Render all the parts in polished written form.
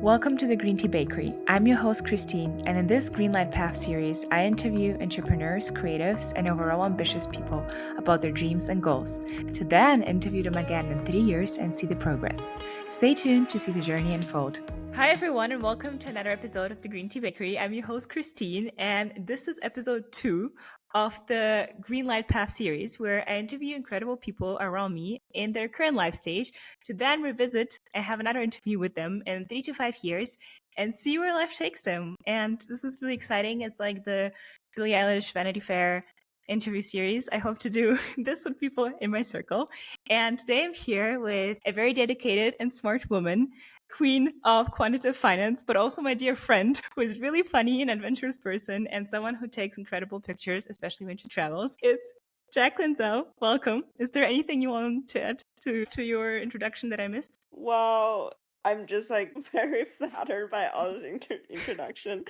Welcome to the Green Tea Bakery. I'm your host, Christine, and in this Green Light Path series, I interview entrepreneurs, creatives, and overall ambitious people about their dreams and goals, to then interview them again in 3 years and see the progress. Stay tuned to see the journey unfold. Hi, everyone, and welcome to another episode of the Green Tea Bakery. I'm your host, Christine, and this is episode 2 of the Green Light Path series, where I interview incredible people around me in their current life stage to then revisit and have another interview with them in 3 to 5 years and see where life takes them. And this is really exciting. It's like the Billie Eilish Vanity Fair interview series. I hope to do this with people in my circle. And today I'm here with a very dedicated and smart woman, queen of quantitative finance, but also my dear friend who is really funny and adventurous person and someone who takes incredible pictures, especially when she travels. It's Jacqueline Zhao. Welcome. Is there anything you want to add to your introduction that I missed? Well, I'm just very flattered by all this introduction.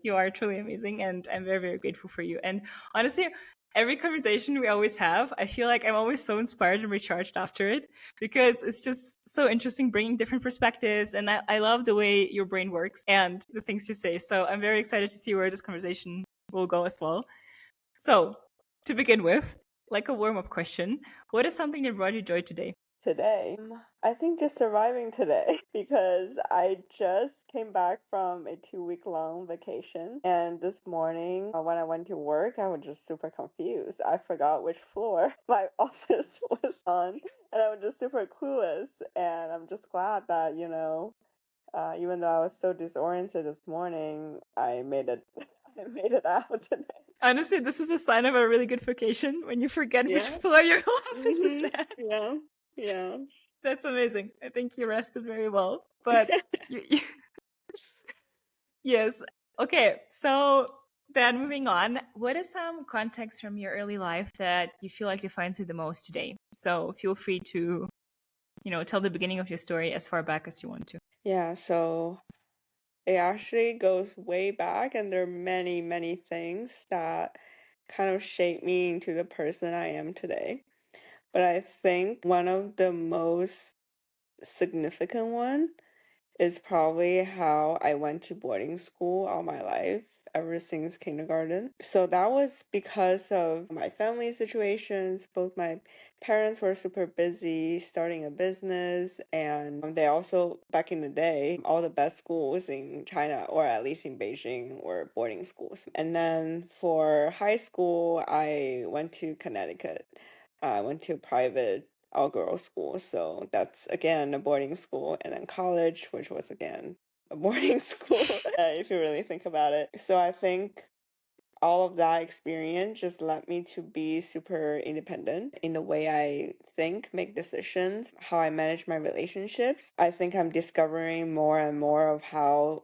You are truly amazing, and I'm very, very grateful for you. And honestly, every conversation we always have, I feel like I'm always so inspired and recharged after it because it's just so interesting bringing different perspectives. And I love the way your brain works and the things you say. So I'm very excited to see where this conversation will go as well. So to begin with, like a warm-up question, what is something that brought you joy today? Today, I think just arriving today because I just came back from a 2-week long vacation. And this morning, when I went to work, I was just super confused. I forgot which floor my office was on, and I was just super clueless. And I'm just glad that, even though I was so disoriented this morning, I made it. I made it out today. Honestly, this is a sign of a really good vacation when you forget which Yeah. floor your office is at. Yeah. Yeah. That's amazing. I think you rested very well. But yes. Okay. So then moving on, what is some context from your early life that you feel like defines you the most today? So feel free to, tell the beginning of your story as far back as you want to. Yeah, so it actually goes way back, and there are many, many things that kind of shaped me into the person I am today. But I think one of the most significant one is probably how I went to boarding school all my life, ever since kindergarten. So that was because of my family situations. Both my parents were super busy starting a business, and they also, back in the day, all the best schools in China, or at least in Beijing, were boarding schools. And then for high school, I went to Connecticut. I went to a private all girls school, so that's again a boarding school, and then college, which was again a boarding school, if you really think about it. So I think all of that experience just led me to be super independent in the way I think, make decisions, how I manage my relationships. I think I'm discovering more and more of how,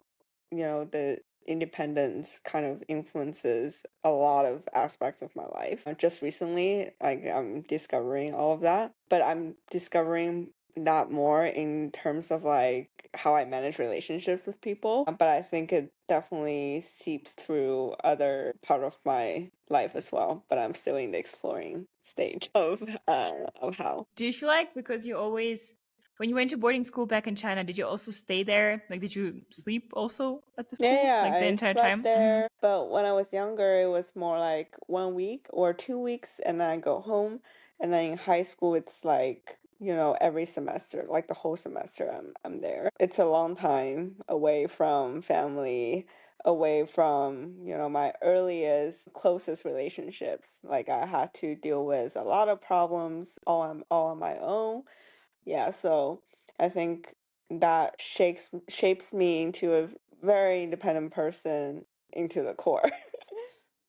the independence kind of influences a lot of aspects of my life. Just recently, I'm discovering all of that, but I'm discovering that more in terms of how I manage relationships with people. But I think it definitely seeps through other part of my life as well. But I'm still in the exploring stage of how. Do you feel like because when you went to boarding school back in China, did you also stay there? Like, did you sleep also at the school, Yeah, like the I entire slept time? there, but when I was younger, it was more like 1 week or 2 weeks, and then I go home. And then in high school, it's every semester, like the whole semester, I'm there. It's a long time away from family, away from, my earliest, closest relationships. Like I had to deal with a lot of problems all on my own. Yeah, so I think that shapes me into a very independent person into the core.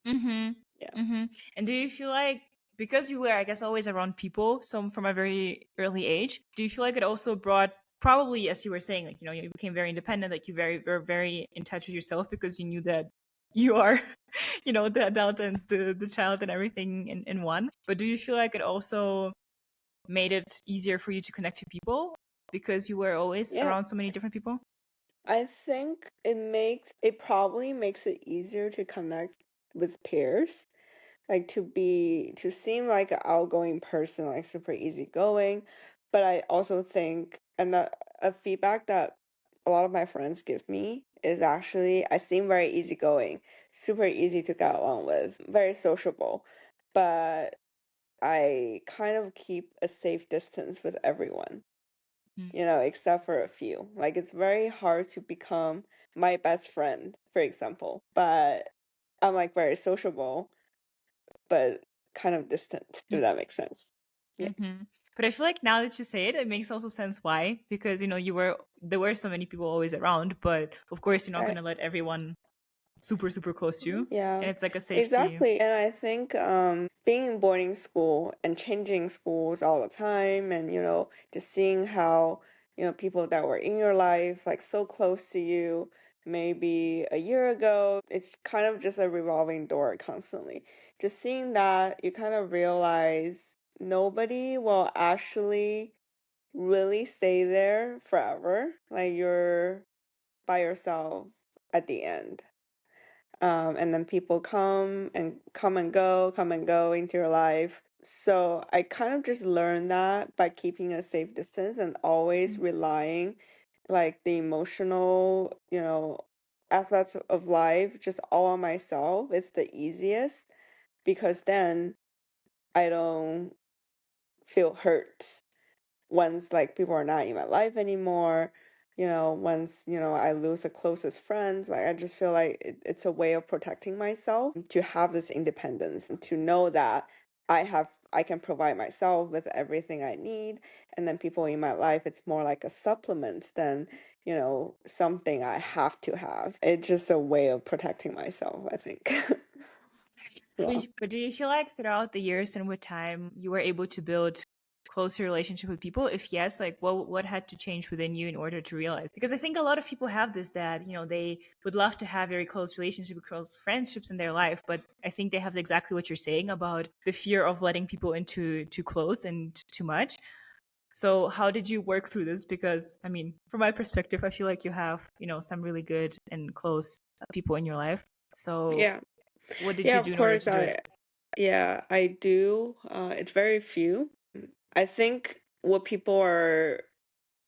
Mm-hmm. Yeah. Mm-hmm. And do you feel like because you were, I guess, always around people, some from a very early age, do you feel like it also brought probably, as you were saying, like, you became very independent, like you were very in touch with yourself because you knew that you are, the adult and the child and everything in one. But do you feel like it also made it easier for you to connect to people because you were always Yeah. around so many different people? I think it probably makes it easier to connect with peers. Like to seem like an outgoing person, like super easygoing. But I also think, and a feedback that a lot of my friends give me is actually I seem very easygoing, super easy to get along with, very sociable, but I kind of keep a safe distance with everyone, Mm. except for a few. Like it's very hard to become my best friend, for example, but I'm like very sociable, but kind of distant, if that makes sense. Yeah. Mm-hmm. But I feel like now that you say it, it makes also sense why. Because, there were so many people always around, but of course, you're not going Right. to let everyone super, super close to you. Yeah, And it's like a safety. exactly. And I think being in boarding school and changing schools all the time and, just seeing how, people that were in your life, like so close to you, maybe a year ago, it's kind of just a revolving door constantly. Just seeing that, you kind of realize nobody will actually really stay there forever. Like you're by yourself at the end. And then people come and go into your life. So I kind of just learned that by keeping a safe distance and always relying like the emotional, aspects of life just all on myself. It's the easiest because then I don't feel hurt once like people are not in my life anymore, once, I lose the closest friends, like I just feel like it's a way of protecting myself to have this independence and to know that I can provide myself with everything I need. And then people in my life, it's more like a supplement than, something I have to have. It's just a way of protecting myself, I think. Yeah. But do you feel like throughout the years and with time, you were able to build closer relationship with people? If yes, like what had to change within you in order to realize? Because I think a lot of people have this that, they would love to have very close relationship, close friendships in their life, but I think they have exactly what you're saying about the fear of letting people into too close and too much. So how did you work through this? Because I mean, from my perspective, I feel like you have, some really good and close people in your life. So Yeah. what did Yeah, you of do in order course to do it? I do. It's very few. I think what people are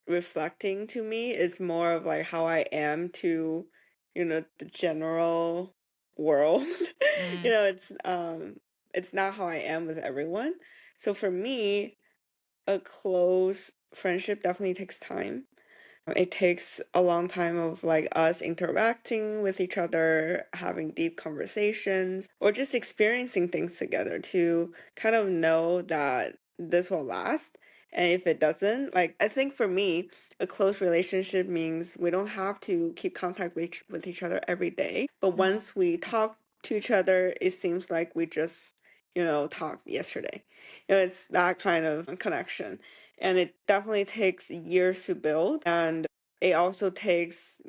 reflecting to me is more of like how I am to, the general world. Mm. It's not how I am with everyone. So for me, a close friendship definitely takes time. It takes a long time of like us interacting with each other, having deep conversations, or just experiencing things together to kind of know that this will last. And if it doesn't, like I think for me, a close relationship means we don't have to keep contact with each other every day. But once we talk to each other, it seems like we just, talked yesterday. It's that kind of connection. And it definitely takes years to build. And it also takes,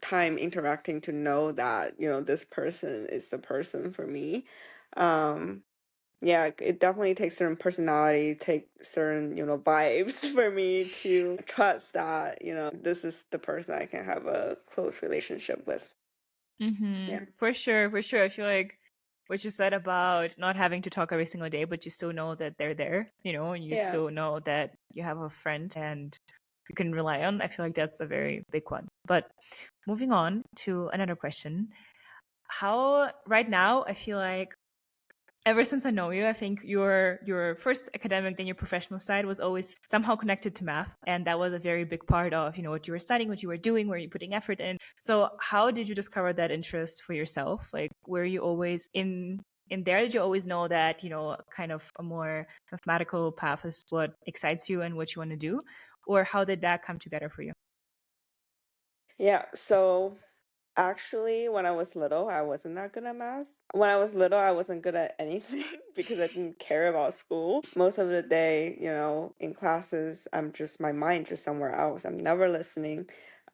time interacting to know that, this person is the person for me. Um, yeah, it definitely takes certain personality, take certain, vibes for me to trust that, this is the person I can have a close relationship with. Yeah. For sure, for sure. I feel like what you said about not having to talk every single day, but you still know that they're there, and you Yeah. still know that you have a friend and you can rely on. I feel like that's a very big one. But moving on to another question. How, right now, I feel like ever since I know you, I think your first academic, then your professional side was always somehow connected to math, and that was a very big part of what you were studying, what you were doing, where you putting effort in. So, how did you discover that interest for yourself? Like, were you always in there? Did you always know that kind of a more mathematical path is what excites you and what you want to do, or how did that come together for you? Yeah. So actually, when I was little, I wasn't that good at math. When I was little, I wasn't good at anything because I didn't care about school. Most of the day, in classes, my mind just somewhere else. I'm never listening.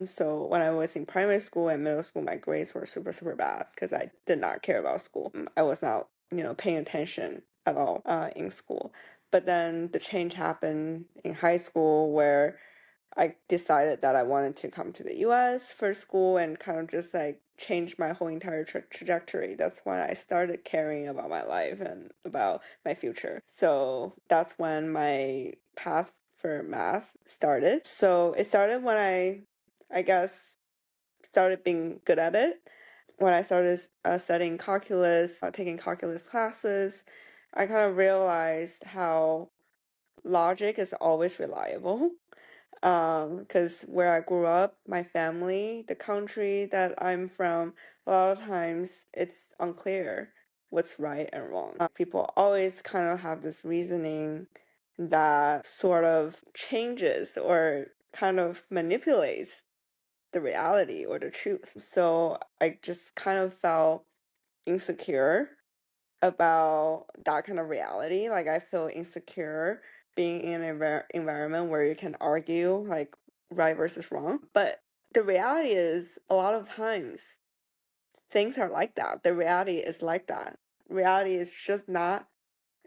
So when I was in primary school and middle school, my grades were super, super bad because I did not care about school. I was not, paying attention at all in school. But then the change happened in high school where I decided that I wanted to come to the US for school and kind of just like change my whole entire trajectory. That's when I started caring about my life and about my future. So that's when my path for math started. So it started when I I guess, started being good at it. When I started studying calculus, taking calculus classes, I kind of realized how logic is always reliable. Because where I grew up, my family, the country that I'm from, a lot of times it's unclear what's right and wrong. People always kind of have this reasoning that sort of changes or kind of manipulates the reality or the truth. So I just kind of felt insecure about that kind of reality. Like I feel insecure being in an environment where you can argue like right versus wrong. But the reality is a lot of times things are like that. The reality is like that. Reality is just not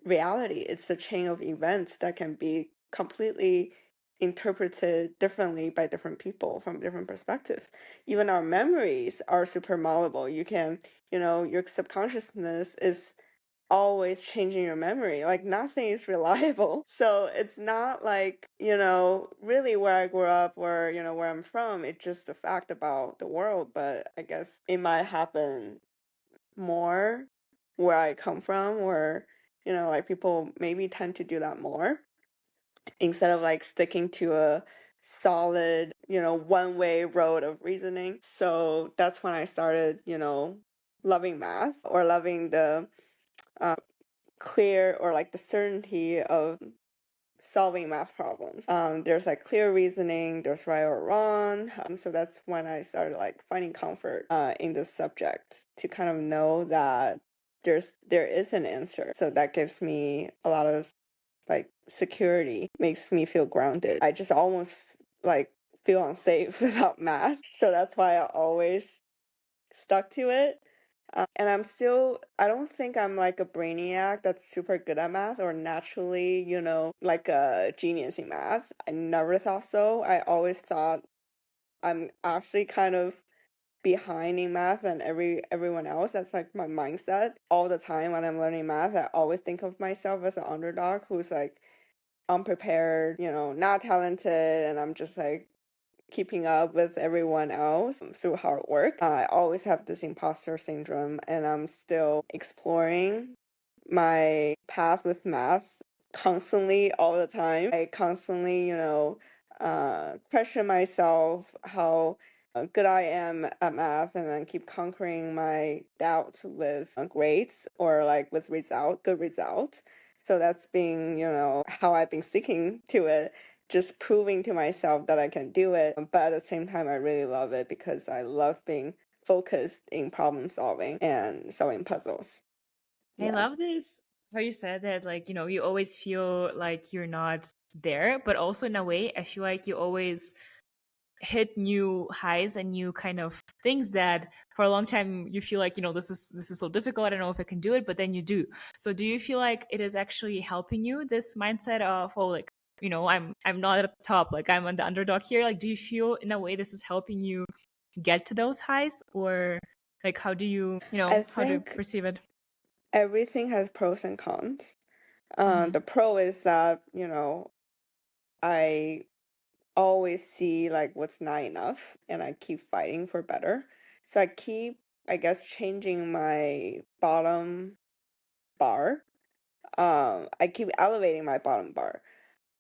reality. It's a chain of events that can be completely interpreted differently by different people from different perspectives. Even our memories are super malleable. You can, your subconsciousness is always changing your memory. Like nothing is reliable. So it's not like, really where I grew up or, where I'm from. It's just the fact about the world. But I guess it might happen more where I come from, or, like people maybe tend to do that more instead of like sticking to a solid, one way road of reasoning. So that's when I started, loving math or loving the clear or like the certainty of solving math problems. There's like clear reasoning, there's right or wrong. So that's when I started like finding comfort in this subject to kind of know that there is an answer. So that gives me a lot of like security, makes me feel grounded. I just almost like feel unsafe without math. So that's why I always stuck to it. And I don't think I'm like a brainiac that's super good at math or naturally, like a genius in math. I never thought so. I always thought I'm actually kind of behind in math than everyone else. That's like my mindset all the time when I'm learning math. I always think of myself as an underdog who's like unprepared, not talented, and I'm just like keeping up with everyone else through hard work. I always have this imposter syndrome, and I'm still exploring my path with math constantly, all the time. I constantly, question myself how good I am at math, and then keep conquering my doubts with grades or like with good results. So that's being, how I've been sticking to it, just proving to myself that I can do it. But at the same time, I really love it because I love being focused in problem solving and solving puzzles. I Yeah. love this, how you said that, like, you always feel like you're not there, but also in a way, I feel like you always hit new highs and new kind of things that for a long time you feel like, this is so difficult, I don't know if I can do it, but then you do. So do you feel like it is actually helping you, this mindset of, oh, like, I'm not at the top, like I'm on the underdog here? Like, do you feel in a way this is helping you get to those highs, or like how do you, I how to think perceive it? everything has pros and cons. Hmm. The pro is that, I always see like what's not enough and I keep fighting for better. So I keep, I guess, changing my bottom bar. I keep elevating my bottom bar.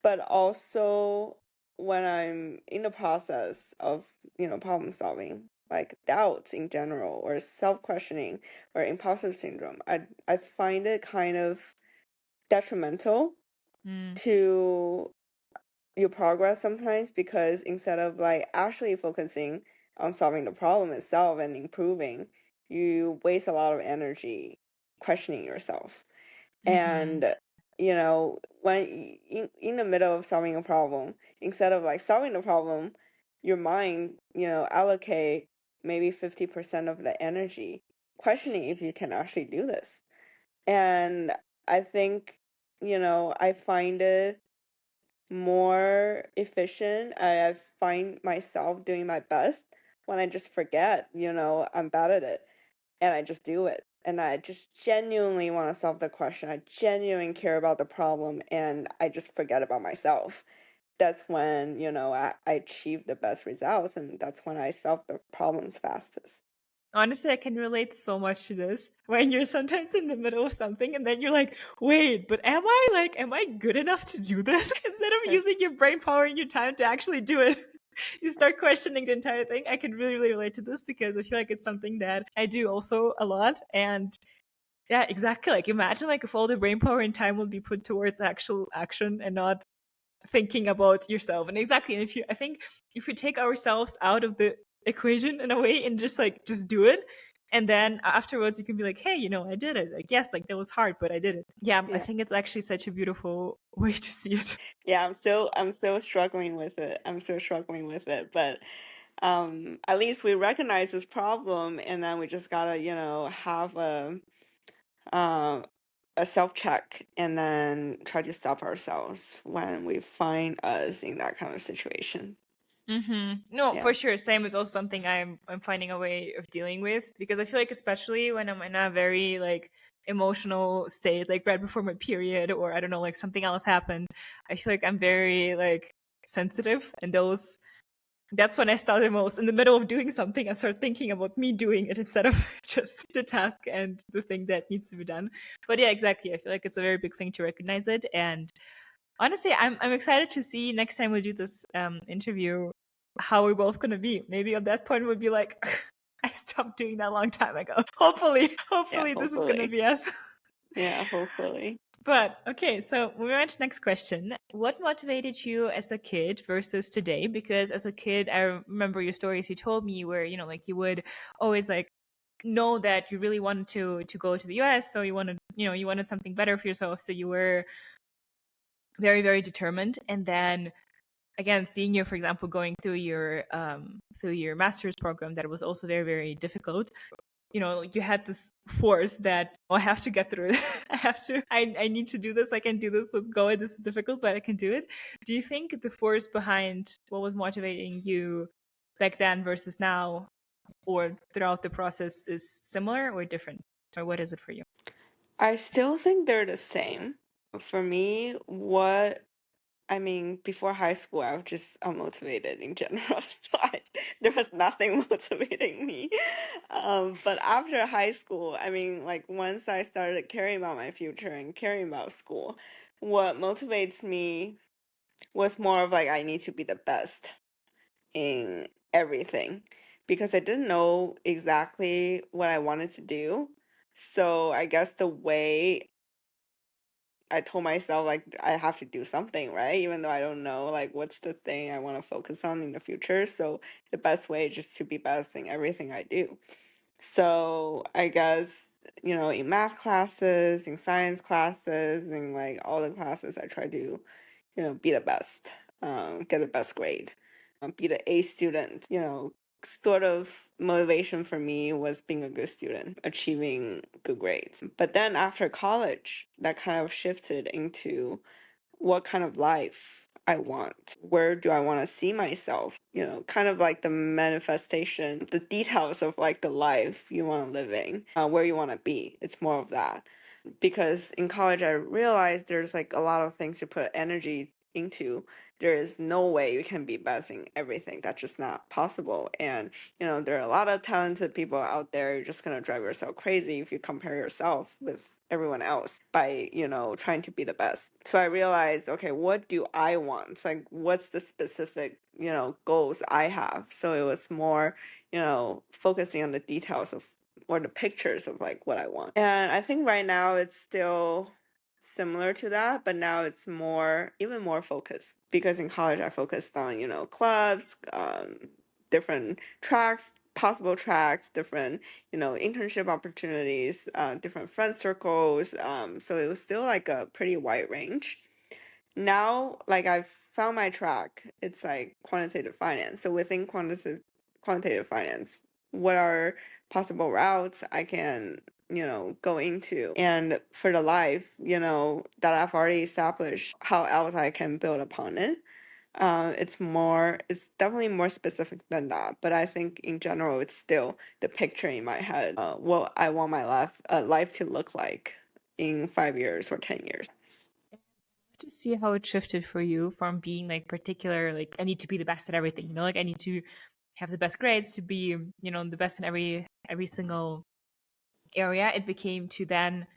But also when I'm in the process of, problem solving, like doubts in general or self-questioning or imposter syndrome, I find it kind of detrimental Mm. to your progress sometimes, because instead of like actually focusing on solving the problem itself and improving, you waste a lot of energy questioning yourself. Mm-hmm. And when in the middle of solving a problem, instead of like solving the problem, your mind, allocate maybe 50% of the energy questioning if you can actually do this. And I think, I find it more efficient. I find myself doing my best when I just forget, I'm bad at it, and I just do it. And I just genuinely want to solve the question. I genuinely care about the problem, and I just forget about myself. that's when, I achieved the best results, and that's when I solved the problems fastest. Honestly, I can relate so much to this when you're sometimes in the middle of something and then you're like, wait, but am I good enough to do this? Instead of Yes. using your brain power and your time to actually do it, you start questioning the entire thing. I can really, really relate to this because I feel like it's something that I do also a lot. And yeah, exactly. Like imagine like if all the brain power and time would be put towards actual action and not thinking about yourself. And exactly, and I think if we take ourselves out of the equation in a way and just do it, and then afterwards you can be like, hey, I did it. Like, yes, like that was hard, but I did it. Yeah, I Yeah. think it's actually such a beautiful way to see it. Yeah, I'm still struggling with it. I'm still struggling with it, but at least we recognize this problem, and then we just gotta, have um a self check, and then try to stop ourselves when we find us in that kind of situation. No, Yeah. for sure. Same is also something I'm finding a way of dealing with because I feel like especially when I'm in a very like emotional state, like right before my period or I don't know, like something else happened, I feel like I'm very like sensitive and those that's when I start the most in the middle of doing something. I start thinking about me doing it instead of just the task and the thing that needs to be done. But yeah, exactly. I feel like it's a very big thing to recognize it. And honestly, I'm excited to see next time we do this interview how we're both gonna be. Maybe at that point we'll be like, I stopped doing that a long time ago. Yeah, Hopefully this is gonna hopefully. be us. Yeah, hopefully. But okay, so moving on to the next question. What motivated you as a kid versus today? Because as a kid, I remember your stories you told me where, like you would always like know that you really wanted to go to the US, so you wanted something better for yourself, so you were very, very determined. And then again, seeing you, for example, going through your master's program that was also very, very difficult, you had this force that, oh, I have to get through it. I need to do this. I can do this. Let's go. This is difficult, but I can do it. Do you think the force behind what was motivating you back then versus now or throughout the process is similar or different? Or what is it for you? I still think they're the same. For me, before high school, I was just unmotivated in general. There was nothing motivating me. But after high school, like once I started caring about my future and caring about school, what motivates me was more of like I need to be the best in everything because I didn't know exactly what I wanted to do. So I guess the way I told myself like I have to do something, right? Even though I don't know like what's the thing I want to focus on in the future. So the best way is just to be best in everything I do. So I guess, in math classes, in science classes, in like all the classes I try to, be the best, get the best grade, be the A student, sort of motivation for me was being a good student, achieving good grades. But then after college, that kind of shifted into what kind of life I want. Where do I want to see myself? Kind of like the manifestation, the details of like the life you want to live in, where you want to be. It's more of that because in college I realized there's like a lot of things to put energy into. There is no way you can be best in everything. That's just not possible. And there are a lot of talented people out there. You're just gonna drive yourself crazy if you compare yourself with everyone else by trying to be the best. So I realized, okay, what do I want? Like, what's the specific goals I have? So it was more focusing on the details of or the pictures of like what I want. And I think right now it's still similar to that, but now it's even more focused because in college I focused on, clubs, different tracks, possible tracks, different, internship opportunities, different friend circles. So it was still like a pretty wide range. Now, like I've found my track. It's like quantitative finance. So within quantitative finance, what are possible routes I can, go into? And for the life, that I've already established, how else I can build upon it. It's definitely more specific than that. But I think in general, it's still the picture in my head, what I want my life to look like in 5 years or 10 years. to see how it shifted for you from being like particular, like I need to be the best at everything, you know, like I need to have the best grades to be, you know, the best in every single area. It became to then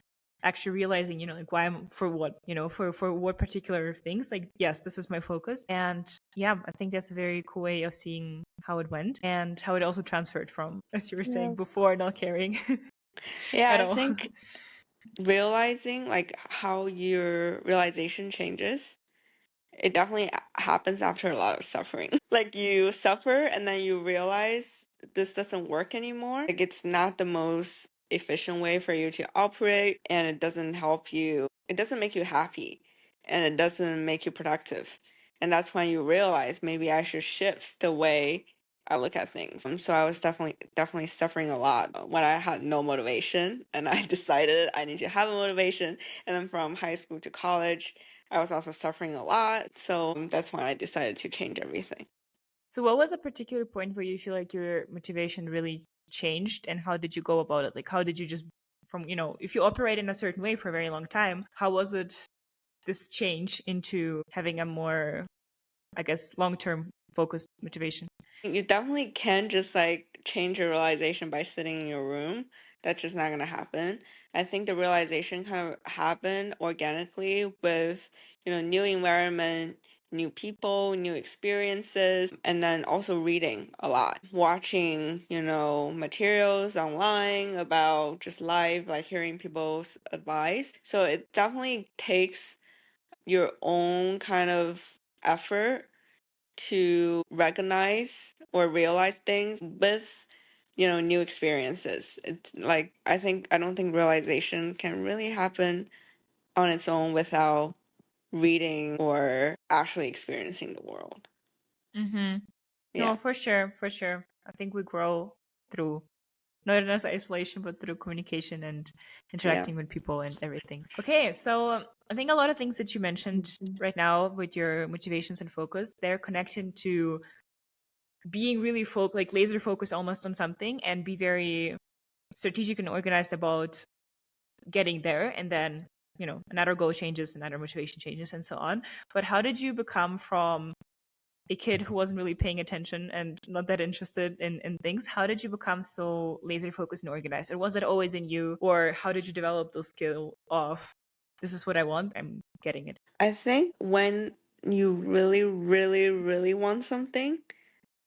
actually realizing, you know, like why I'm for what, you know, for what particular things. Like, yes, this is my focus. And yeah, I think that's a very cool way of seeing how it went and how it also transferred from, as you were saying Yes. before, not caring Yeah, at I all. think realizing like how your realization changes, it definitely happens after a lot of suffering. Like you suffer and then you realize this doesn't work anymore. Like it's not the most efficient way for you to operate and it doesn't help you. It doesn't make you happy and it doesn't make you productive. And that's when you realize maybe I should shift the way I look at things. So I was definitely suffering a lot when I had no motivation and I decided I need to have a motivation. And then from high school to college, I was also suffering a lot. So that's when I decided to change everything. So what was a particular point where you feel like your motivation really changed, and how did you go about it? Like how did you just from, you know, if you operate in a certain way for a very long time, how was it this change into having a more, I guess, long-term focused motivation? You definitely can just like change your realization by sitting in your room. That's just not gonna happen. I think the realization kind of happened organically with, new environment, new people, new experiences, and then also reading a lot, watching, materials online about just life, like hearing people's advice. So it definitely takes your own kind of effort to recognize or realize things with new experiences. It's like I don't think realization can really happen on its own without reading or actually experiencing the world. Mm-hmm. Yeah. No, for sure, for sure. I think we grow through not in as isolation, but through communication and Yeah. interacting with people and everything. Okay, so I think a lot of things that you mentioned right now with your motivations and focus, they're connected to being really like laser focused almost on something and be very strategic and organized about getting there, and then, you know, another goal changes, another motivation changes, and so on. But how did you become from a kid who wasn't really paying attention and not that interested in things, how did you become so laser focused and organized? Or was it always in you? Or how did you develop the skill of this is what I want, I'm getting it? I think when you really, really, really want something,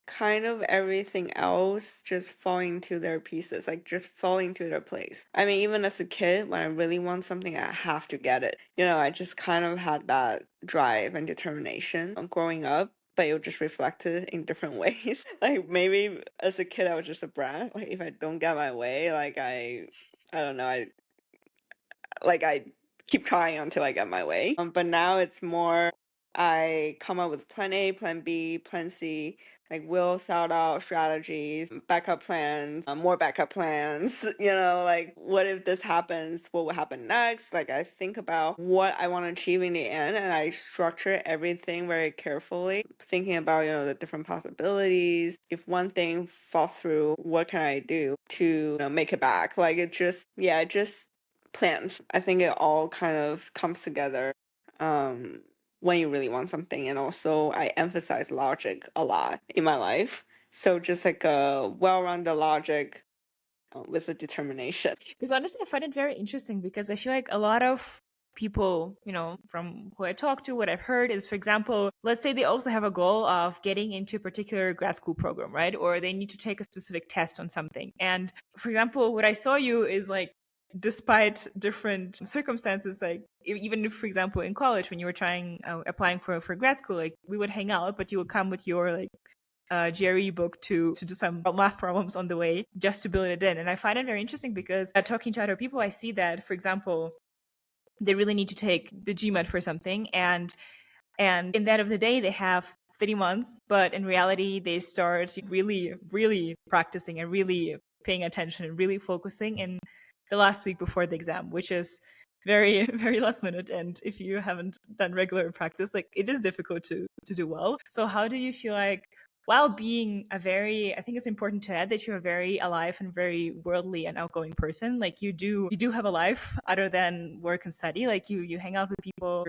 kind of everything else just falling to their pieces, like just falling to their place. I mean, even as a kid, when I really want something, I have to get it. I just kind of had that drive and determination growing up, but it was just reflected in different ways. Like maybe as a kid, I was just a brat. Like if I don't get my way, like I don't know, I keep trying until I get my way. But now it's more I come up with plan A, plan B, plan C, like will sell out strategies, backup plans, more backup plans, like what if this happens? What will happen next? Like I think about what I want to achieve in the end and I structure everything very carefully, thinking about, the different possibilities. If one thing falls through, what can I do to make it back? Like it just plans. I think it all kind of comes together when you really want something. And also, I emphasize logic a lot in my life. So just like a well-rounded logic with a determination. Because honestly, I find it very interesting because I feel like a lot of people, you know, from who I talk to, what I've heard is, for example, let's say they also have a goal of getting into a particular grad school program, right? Or they need to take a specific test on something. And for example, what I saw you is like, despite different circumstances, like even if, for example, in college, when you were trying applying for grad school, like we would hang out, but you would come with your like GRE book to do some math problems on the way just to build it in. And I find it very interesting because talking to other people, I see that, for example, they really need to take the GMAT for something, and in the end of the day, they have 3 months, but in reality, they start really, really practicing and really paying attention and really focusing in the last week before the exam, which is very, very last minute. And if you haven't done regular practice, like it is difficult to do well. So how do you feel like, while being a very, I think it's important to add that you're a very alive and very worldly and outgoing person, like you do have a life other than work and study, like you hang out with people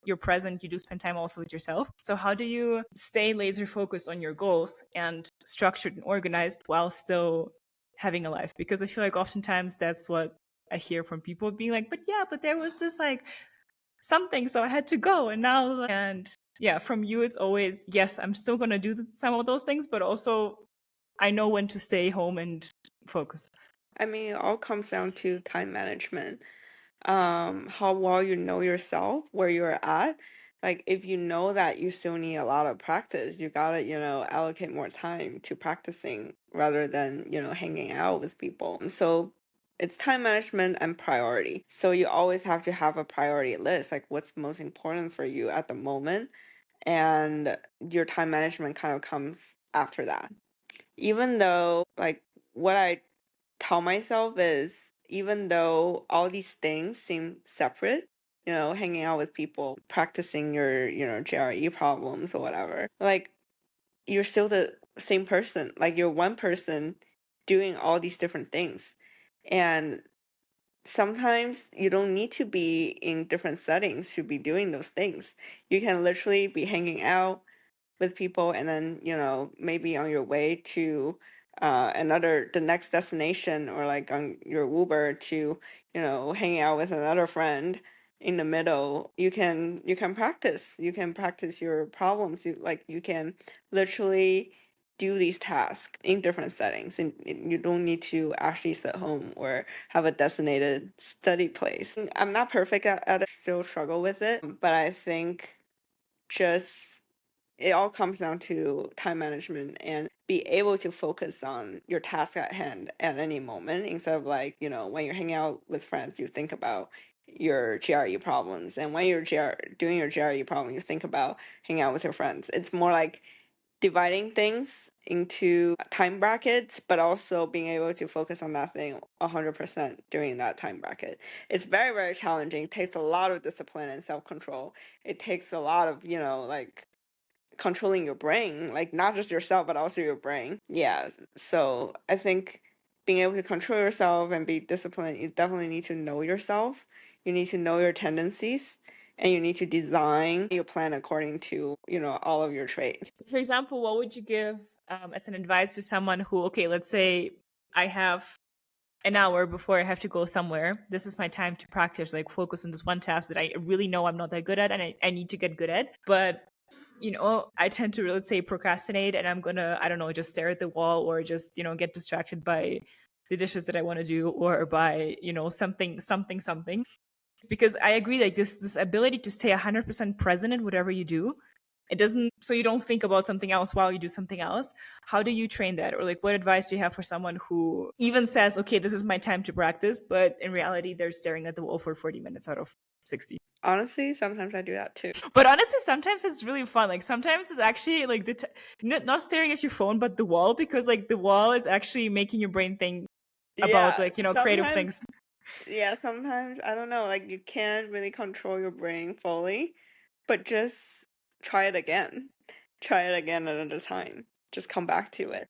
you're present, you do spend time also with yourself. So how do you stay laser focused on your goals and structured and organized while still having a life? Because I feel like oftentimes that's what I hear from people being like, but yeah, but there was this like something, so I had to go. And now, and yeah, from you, it's always, yes, I'm still going to do some of those things, but also I know when to stay home and focus. I mean, it all comes down to time management. How well you know yourself, where you're at. Like, if you know that you still need a lot of practice, you gotta, allocate more time to practicing rather than, hanging out with people. So it's time management and priority. So you always have to have a priority list, like what's most important for you at the moment, and your time management kind of comes after that. Even though, like, what I tell myself is, even though all these things seem separate, hanging out with people, practicing your, GRE problems or whatever, like, you're still the same person. Like, you're one person doing all these different things. And sometimes you don't need to be in different settings to be doing those things. You can literally be hanging out with people, and then maybe on your way to the next destination, or like on your Uber to hanging out with another friend in the middle, you can practice your problems. You can literally do these tasks in different settings, and you don't need to actually sit home or have a designated study place. I'm not perfect at it, still struggle with it, but I think just it all comes down to time management and be able to focus on your task at hand at any moment, instead of, like, when you're hanging out with friends, you think about your GRE problems, and when you're doing your GRE problem, you think about hanging out with your friends. It's more like dividing things into time brackets, but also being able to focus on that thing 100% during that time bracket. It's very, very challenging. It takes a lot of discipline and self-control. It takes a lot of, like, controlling your brain, like not just yourself, but also your brain. Yeah. So I think being able to control yourself and be disciplined, you definitely need to know yourself. You need to know your tendencies, and you need to design your plan according to, all of your traits. For example, what would you give as an advice to someone who, okay, let's say I have an hour before I have to go somewhere. This is my time to practice, like focus on this one task that I really know I'm not that good at and I need to get good at. But I tend to, let's say, procrastinate, and I'm gonna, I don't know, just stare at the wall, or just, get distracted by the dishes that I want to do, or by, something. Because I agree, like this ability to stay 100% present in whatever you do, it doesn't, so you don't think about something else while you do something else. How do you train that? Or like, what advice do you have for someone who even says, okay, this is my time to practice, but in reality they're staring at the wall for 40 minutes out of 60? Honestly, sometimes I do that too. But honestly, sometimes it's really fun. Like sometimes it's actually like not staring at your phone, but the wall, because like the wall is actually making your brain think about, Yeah, like, creative sometimes. things. Yeah, sometimes I don't know, like, you can't really control your brain fully, but just try it again. Try it again another time. Just come back to it.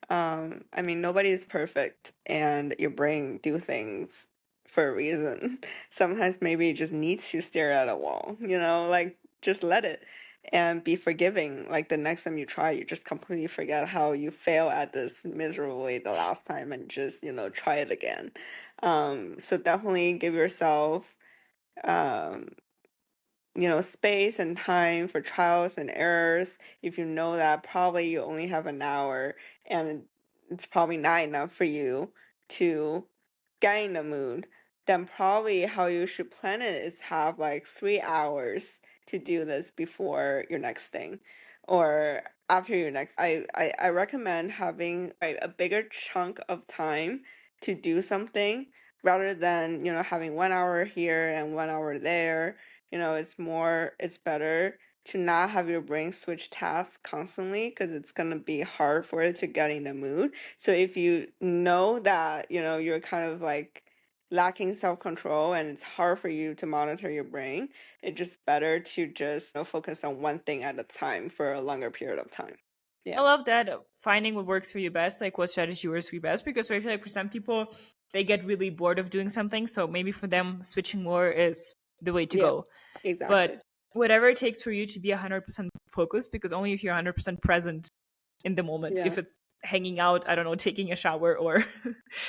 I mean, nobody is perfect, and your brain do things for a reason. Sometimes maybe it just needs to stare at a wall, like, just let it and be forgiving. Like, the next time you try, you just completely forget how you fail at this miserably the last time, and just, try it again. So definitely give yourself, um, space and time for trials and errors. If you know that probably you only have an hour, and it's probably not enough for you to get in the mood, then probably how you should plan it is have like 3 hours to do this before your next thing, or after your next. I recommend having a bigger chunk of time to do something, rather than, having 1 hour here and 1 hour there. It's better to not have your brain switch tasks constantly, because it's going to be hard for it to get in the mood. So if you know that, you're kind of like lacking self-control, and it's hard for you to monitor your brain, it's just better to just, focus on one thing at a time for a longer period of time. I Yeah. love that, finding what works for you best, like what strategy works for you best, because I feel like for some people, they get really bored of doing something. So maybe for them, switching more is the way to Yeah, go. But exactly. whatever it takes for you to be 100% focused, because only if you're 100% present in the moment, Yeah. if it's hanging out, I don't know, taking a shower or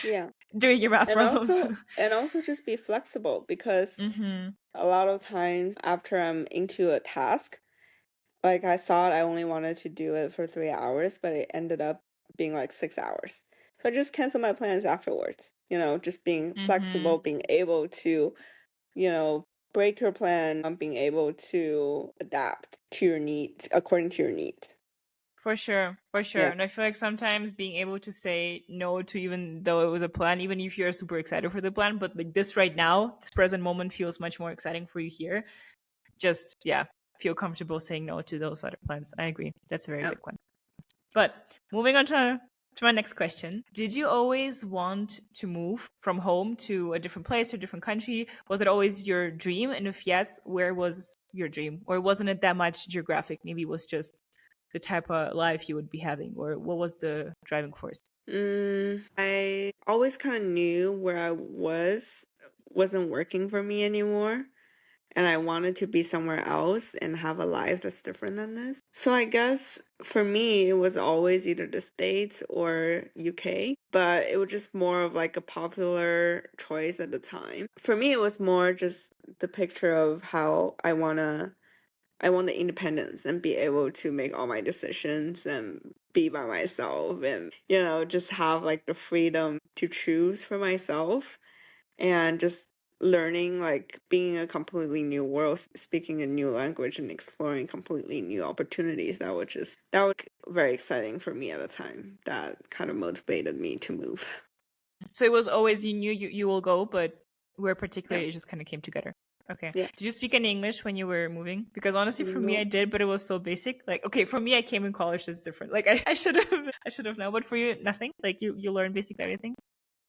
Yeah. doing your math And problems. also just be flexible, because Mm-hmm. a lot of times after I'm into a task, like I thought I only wanted to do it for 3 hours, but it ended up being like 6 hours. So I just cancel my plans afterwards. Just being Mm-hmm. flexible, being able to, break your plan, being able to adapt to your needs, according to your needs. For sure, for sure. Yeah. And I feel like sometimes being able to say no to, even though it was a plan, even if you're super excited for the plan, but like this right now, this present moment feels much more exciting for you here. Just, yeah, feel comfortable saying no to those other plans. I agree. That's a very Yeah. big one. But moving on to my next question. Did you always want to move from home to a different place or different country? Was it always your dream? And if yes, where was your dream? Or wasn't it that much geographic? Maybe it was just the type of life you would be having? Or what was the driving force? I always kind of knew where I wasn't working for me anymore, and I wanted to be somewhere else and have a life that's different than this. So I guess for me, it was always either the States or UK, but it was just more of like a popular choice at the time. For me, it was more just the picture of how I want the independence and be able to make all my decisions and be by myself, and, just have like the freedom to choose for myself, and just learning, like being a completely new world, speaking a new language, and exploring completely new opportunities. That was very exciting for me at a time. That kind of motivated me to move. So it was always you knew you will go, but where Yeah. particularly it just kind of came together. Okay. Yeah. Did you speak any English when you were moving? Because honestly, for me, I No. did, but it was so basic. Like, okay, for me, I came in college. It's different. Like, I should have known. But for you, nothing. Like, you learned basically everything.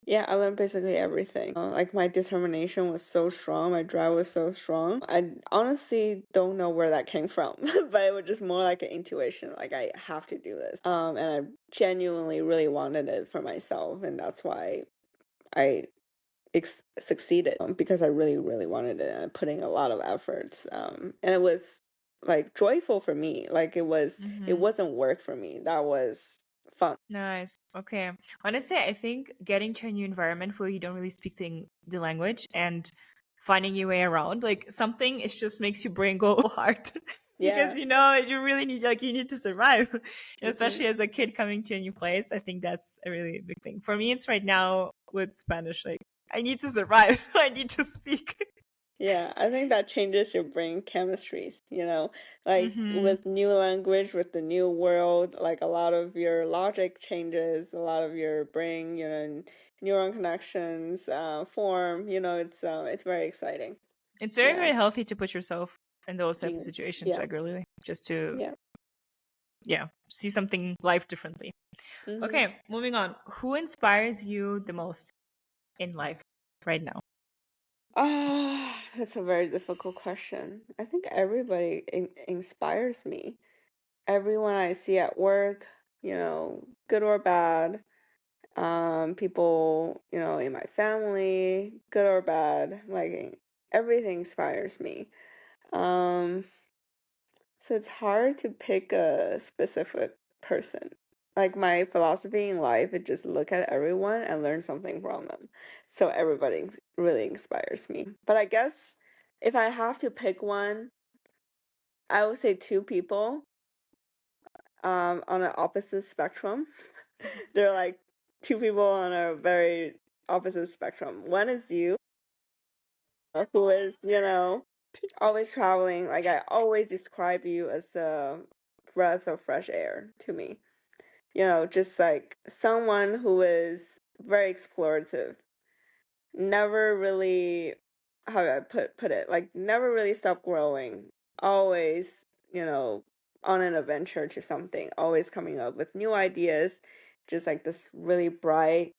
Yeah, I learned basically everything. Like my determination was so strong, my drive was so strong. I honestly don't know where that came from, but it was just more like an intuition. Like I have to do this. And I genuinely really wanted it for myself, and that's why I succeeded, because I really, really wanted it, and putting a lot of efforts. And it was like joyful for me. Like it Mm-hmm. wasn't work for me. That was fun. Nice. Okay. Honestly, I think getting to a new environment where you don't really speak the language and finding your way around, like something, it just makes your brain go hard because Yeah. you really need, like, you need to survive. And Hmm. especially as a kid coming to a new place, I think that's a really big thing. For me, it's right now with Spanish, like I need to survive, so I need to speak. Yeah, I think that changes your brain chemistries, like Mm-hmm. with new language, with the new world, like a lot of your logic changes, a lot of your brain, neuron connections form, it's very exciting. It's very, Yeah. very healthy to put yourself in those type of Yeah. situations Yeah. regularly, just to, Yeah. yeah, see something life differently. Mm-hmm. Okay, moving on. Who inspires you the most in life right now? That's a very difficult question. I think everybody inspires me. Everyone I see at work, good or bad. People, in my family, good or bad, like everything inspires me. Um, so it's hard to pick a specific person. Like my philosophy in life is just look at everyone and learn something from them. So everybody really inspires me. But I guess if I have to pick one, I would say two people on an opposite spectrum. They're like two people on a very opposite spectrum. One is you, who is, always traveling. Like I always describe you as a breath of fresh air to me. Just like someone who is very explorative, never really, how do I put it? Like never really stop growing. Always, you know, on an adventure to something. Always coming up with new ideas. Just like this really bright,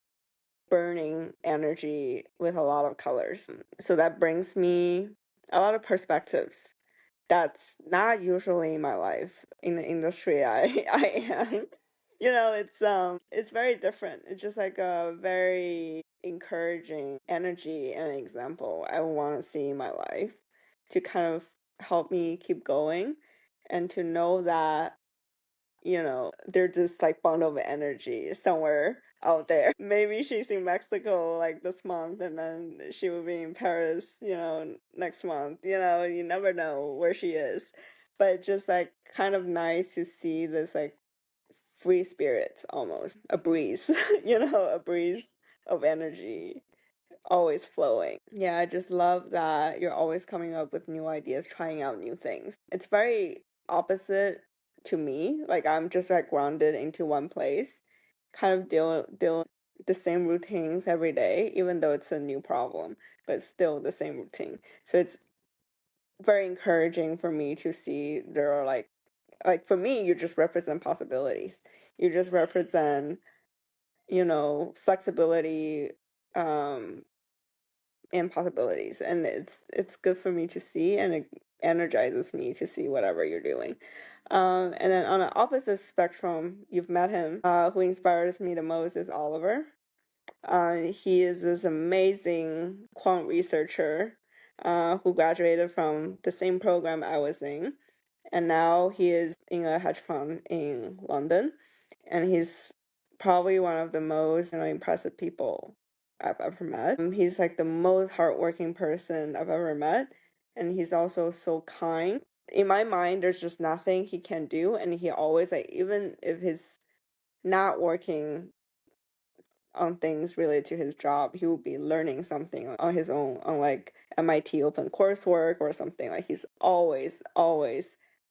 burning energy with a lot of colors. So that brings me a lot of perspectives. That's not usually in my life in the industry I am. It's very different. It's just like a very encouraging energy and example I want to see in my life to kind of help me keep going, and to know that, they're just like bundle of energy somewhere out there. Maybe she's in Mexico like this month, and then she will be in Paris, next month. You never know where she is. But just like kind of nice to see this like free spirits, almost a breeze, a breeze of energy always flowing. Yeah, I just love that you're always coming up with new ideas, trying out new things. It's very opposite to me. Like I'm just like grounded into one place, kind of deal the same routines every day, even though it's a new problem, but still the same routine. So it's very encouraging for me to see there are like for me, you just represent possibilities. You just represent, flexibility, um, and possibilities, and it's good for me to see, and it energizes me to see whatever you're doing. And then on the opposite spectrum, you've met him. Who inspires me the most is Oliver. He is this amazing quant researcher who graduated from the same program I was in, and now he is in a hedge fund in London, and he's probably one of the most impressive people I've ever met. He's like the most hardworking person I've ever met, and he's also so kind. In my mind, there's just nothing he can do, and he always like, even if he's not working on things related to his job, he will be learning something on his own, on like MIT open coursework or something. Like he's always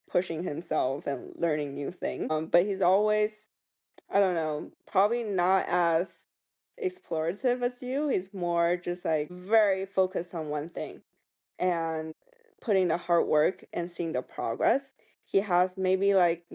pushing himself and learning new things. But he's always, I don't know, probably not as explorative as you. He's more just like very focused on one thing and putting the hard work and seeing the progress. He has maybe like,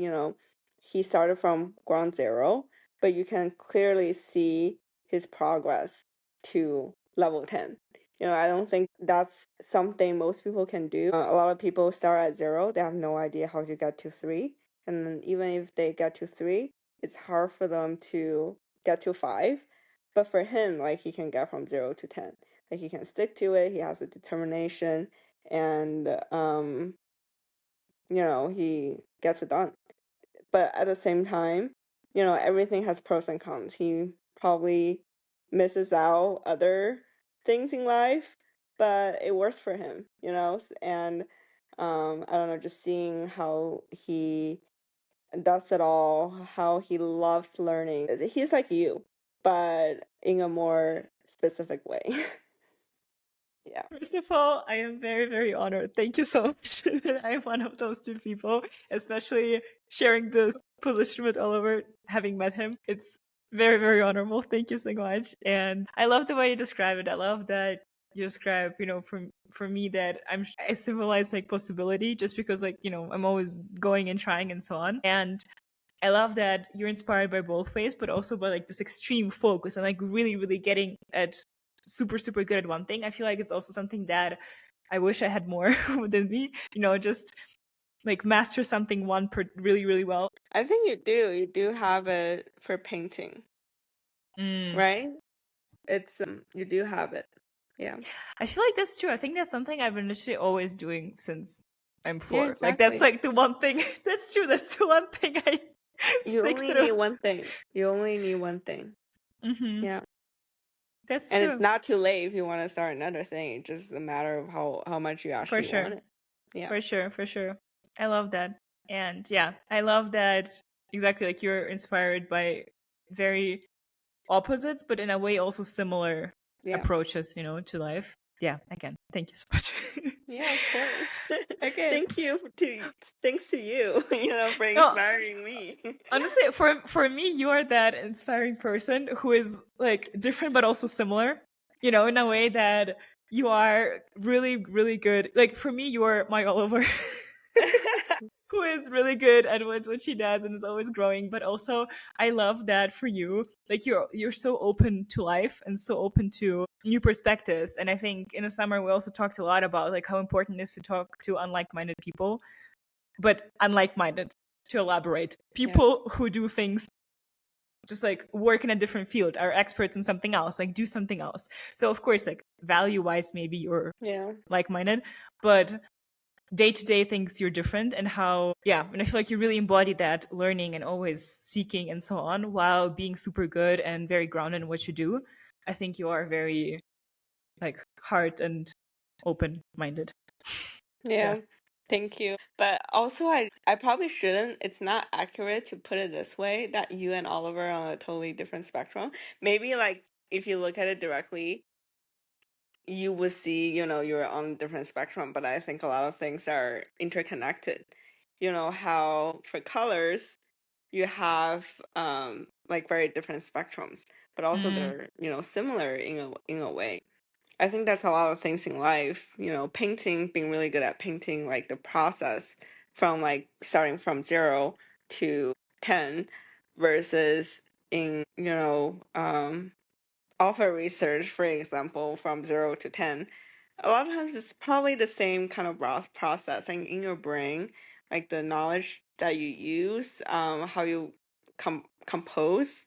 he started from ground zero, but you can clearly see his progress to level 10. I don't think that's something most people can do. A lot of people start at zero, they have no idea how to get to three. And then even if they get to three, it's hard for them to get to five. But for him, like he can get from 0 to 10. Like he can stick to it, he has a determination, and he gets it done. But at the same time, everything has pros and cons. He probably misses out other things in life, but it works for him, and I don't know, just seeing how he does it all, how he loves learning. He's like you, but in a more specific way. Yeah. First of all, I am very, very honored. Thank you so much that I'm one of those two people, especially sharing this position with Oliver, having met him. It's very, very honorable. Thank you so much. And I love the way you describe it. I love that you describe, for me that I symbolize like possibility just because like, I'm always going and trying and so on. And I love that you're inspired by both ways, but also by like this extreme focus and like really, really getting at super, super good at one thing. I feel like it's also something that I wish I had more within me, just like master something really, really well. I think you do. You do have it for painting, right? It's you do have it. Yeah. I feel like that's true. I think that's something I've been literally always doing since I'm Yeah, 4. Like that's exactly. like the one thing. That's true. That's the one thing I You stick only through. need one thing. You only need one thing. Yeah. That's And it's true. not too late if you want to start another thing. It's just a matter of how much you For actually sure. want it. Yeah. For sure, for sure. I love that. And yeah, I love that exactly like you're inspired by very opposites, but in a way also similar Yeah. approaches, to life. Yeah, again, thank you so much. Yeah, of course. Okay. Thanks to you, for No, inspiring me. honestly, for me, you are that inspiring person who is like different but also similar, in a way that you are really, really good. Like for me, you are my Oliver. Who is really good at what she does and is always growing. But also I love that for you, like you're so open to life and so open to new perspectives. And I think in the summer we also talked a lot about like how important it is to talk to unlike-minded people, but unlike-minded, to elaborate, people who do things just like work in a different field, are experts in something else, like do something else. So of course, like value wise maybe you're Yeah. like-minded, but day-to-day things you're different, and how, yeah, and I feel like you really embody that, learning and always seeking and so on, while being super good and very grounded in what you do. I think you are very like heart and open-minded. Yeah, thank you. But also, I probably shouldn't. It's not accurate to put it this way that you and Oliver are on a totally different spectrum. Maybe like if you look at it directly, you would see, you're on a different spectrum. But I think a lot of things are interconnected. You know how for colors you have like very different spectrums, but also Mm, they're similar in a way. I think that's a lot of things in life, painting, being really good at painting, like the process from like starting from 0 to 10 versus in, alpha research, for example, from 0 to 10. A lot of times it's probably the same kind of process and in your brain, like the knowledge that you use, how you compose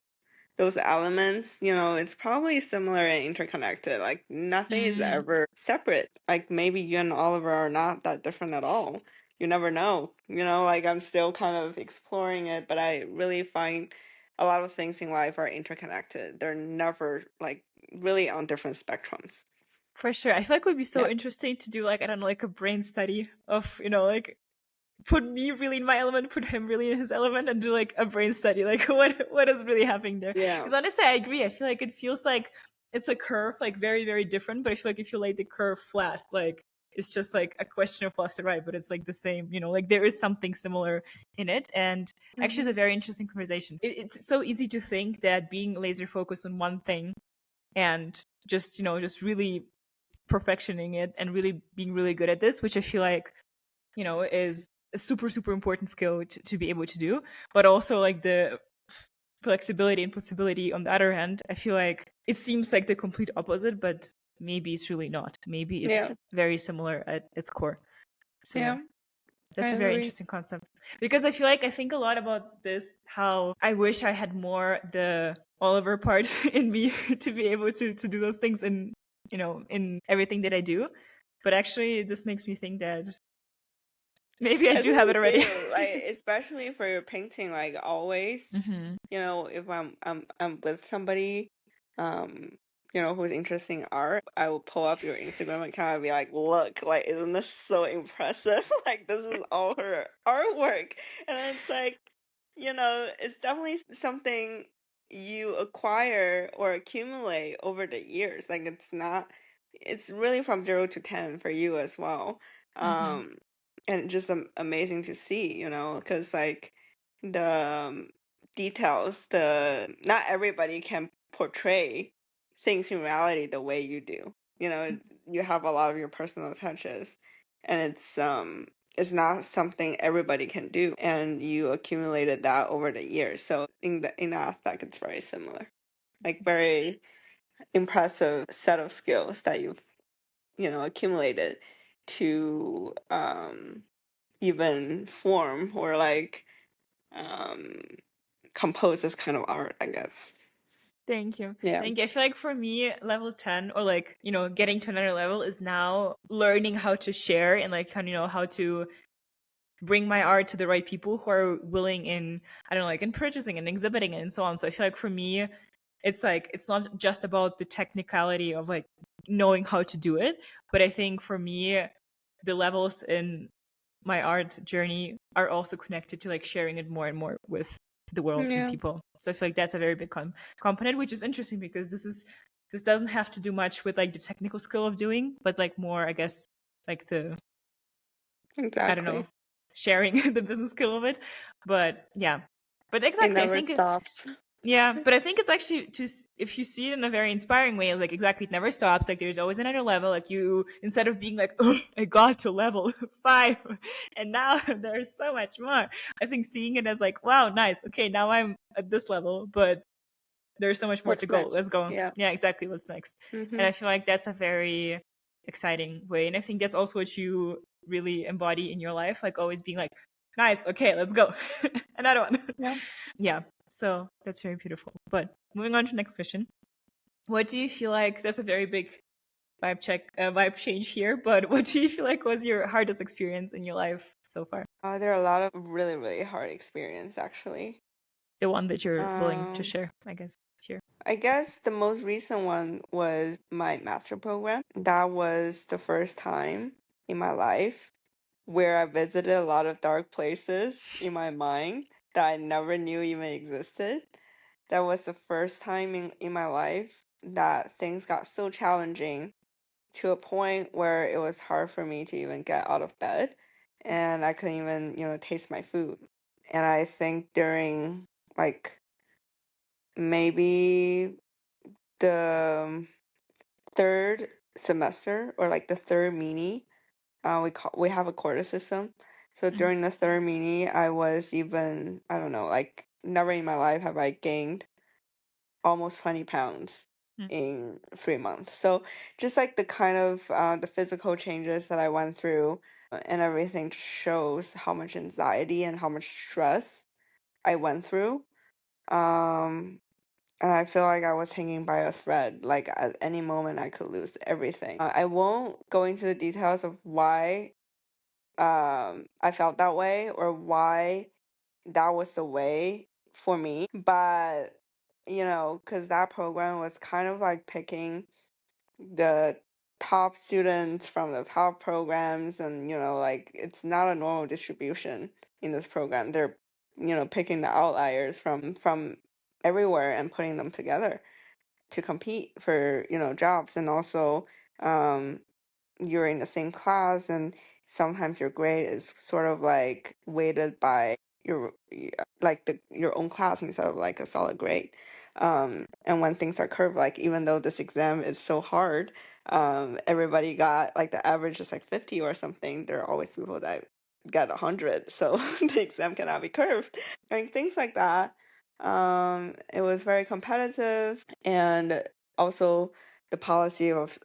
those elements, it's probably similar and interconnected. Like nothing is mm, ever separate. Like maybe you and Oliver are not that different at all. You never know. Like I'm still kind of exploring it, but I really find a lot of things in life are interconnected. They're never like really on different spectrums. for sure. I feel like it would be so Yeah. interesting to do like, I don't know, like a brain study of, like put me really in my element, put him really in his element, and do like a brain study, like what is really happening there. Yeah. Because honestly, I agree. I feel like it feels like it's a curve, like very, very different. But I feel like if you lay the curve flat, like it's just like a question of left to right, but it's like the same, like there is something similar in it. And actually, it's a very interesting conversation. It's so easy to think that being laser focused on one thing and just really perfectioning it and really being really good at this, which I feel like is a super, super important skill to be able to do. But also like the flexibility and possibility on the other hand, I feel like it seems like the complete opposite, but maybe it's really not. Maybe Yeah. it's very similar at its core. So yeah, Yeah. I that's a very agree. interesting concept, because I think a lot about this, how I wish I had more the Oliver part in me to be able to do those things in everything that I do. But actually this makes me think that maybe I I do think have it you already. do, like especially for your painting, like always. Hmm. If I'm with somebody, um, who's interested in art, I will pull up your Instagram account and be like, look, like, isn't this so impressive? Like, this is all her artwork. And then it's like, it's definitely something you acquire or accumulate over the years. Like, it's really from 0 to 10 for you as well. Hmm. And just amazing to see, because like the details, not everybody can portray things in reality the way you do. You have a lot of your personal touches, and it's not something everybody can do, and you accumulated that over the years. So in that aspect, it's very similar, like very impressive set of skills that you've accumulated to even form or like um compose this kind of art, I guess. Thank you. Yeah. Thank you. I feel like for me, level 10, or like, getting to another level, is now learning how to share and like kind of, how to bring my art to the right people who are willing in, I don't know, like in purchasing and exhibiting it and so on. So I feel like for me, it's like, it's not just about the technicality of like knowing how to do it, but I think for me, the levels in my art journey are also connected to like sharing it more and more with the world and Yeah, people. So I feel like that's a very big component, which is interesting because this doesn't have to do much with like the technical skill of doing, but like more, I guess, like the, I don't know, exactly. sharing the business skill of it. But yeah, but It exactly, I never think it, stops. yeah, but I think it's actually just, if you see it in a very inspiring way, like exactly, it never stops. Like there's always another level. Like you, instead of being like, oh, I got to level 5, and now there's so much more. I think seeing it as like, wow, nice. Okay, now I'm at this level, but there's so much more to What's go. next? Let's go. Yeah. Yeah, exactly. What's next? And Mm-hmm. I feel like that's a very exciting way, and I think that's also what you really embody in your life. Like always being like, nice. Okay, let's go. Another one. Yeah. Yeah, so that's very beautiful. But moving on to the next question. What do you feel like, that's a very big vibe change here. But what do you feel like was your hardest experience in your life so far? There are a lot of really, really hard experience actually. The one that you're willing to Um, share, I guess, here. I guess the most recent one was my master program. That was the first time in my life where I visited a lot of dark places in my mind that I never knew even existed. That was the first time in my life that things got so challenging to a point where it was hard for me to even get out of bed and I couldn't even, taste my food. And I think during like maybe the third semester or like the third mini, we have a quarter system. So Mhm. during the third mini, I was even, I don't know, like never in my life have I gained almost 20 pounds Mm. in 3 months. So just like the kind of the physical changes that I went through and everything shows how much anxiety and how much stress I went through. Um, and I feel like I was hanging by a thread. Like at any moment, I could lose everything. I won't go into the details of why I felt that way or why that was the way for me. But, because that program was kind of like picking the top students from the top programs, and, like it's not a normal distribution in this program. They're, picking the outliers from everywhere and putting them together to compete for, jobs. And also, um, you're in the same class, and sometimes your grade is sort of like weighted by like your own class instead of like a solid grade. And when things are curved, like even though this exam is so hard, everybody got like the average is like 50 or something. There are always people that get 100, so the exam cannot be curved. Like things like that. It was very competitive, and also the policy of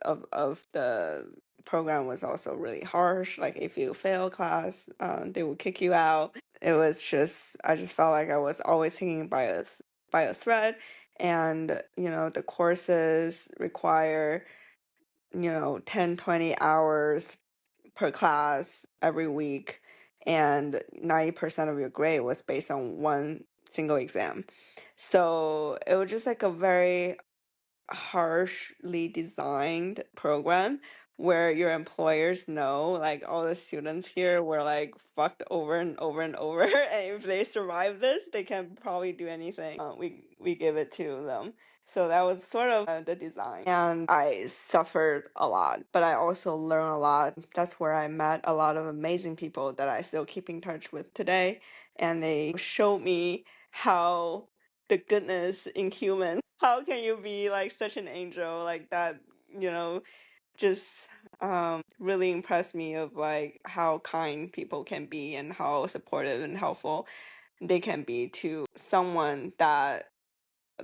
the program was also really harsh. Like if you fail class, they would kick you out. It was just I just felt like I was always hanging by a thread, and the courses require 10 20 hours per class every week, and 90% of your grade was based on one single exam. So it was just like a very harshly designed program where your employers know like all the students here were like fucked over and over and over and if they survive this they can probably do anything we give it to them. So that was sort of the design, and I suffered a lot, but I also learned a lot. That's where I met a lot of amazing people that I still keep in touch with today, and they showed me how the goodness in humans. How can you be like such an angel like that? Just really impressed me of like how kind people can be and how supportive and helpful they can be to someone that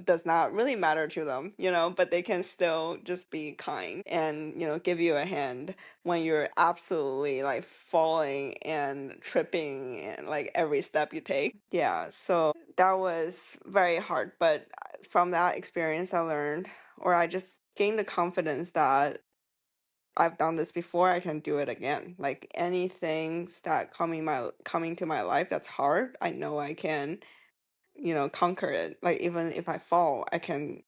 does not really matter to them, but they can still just be kind and, give you a hand when you're absolutely like falling and tripping and like every step you take. Yeah, so that was very hard. But from that experience, I learned, or I just gained the confidence that I've done this before, I can do it again. Like anything that coming to my life that's hard, I know I can conquer it. Like even if I fall, I can,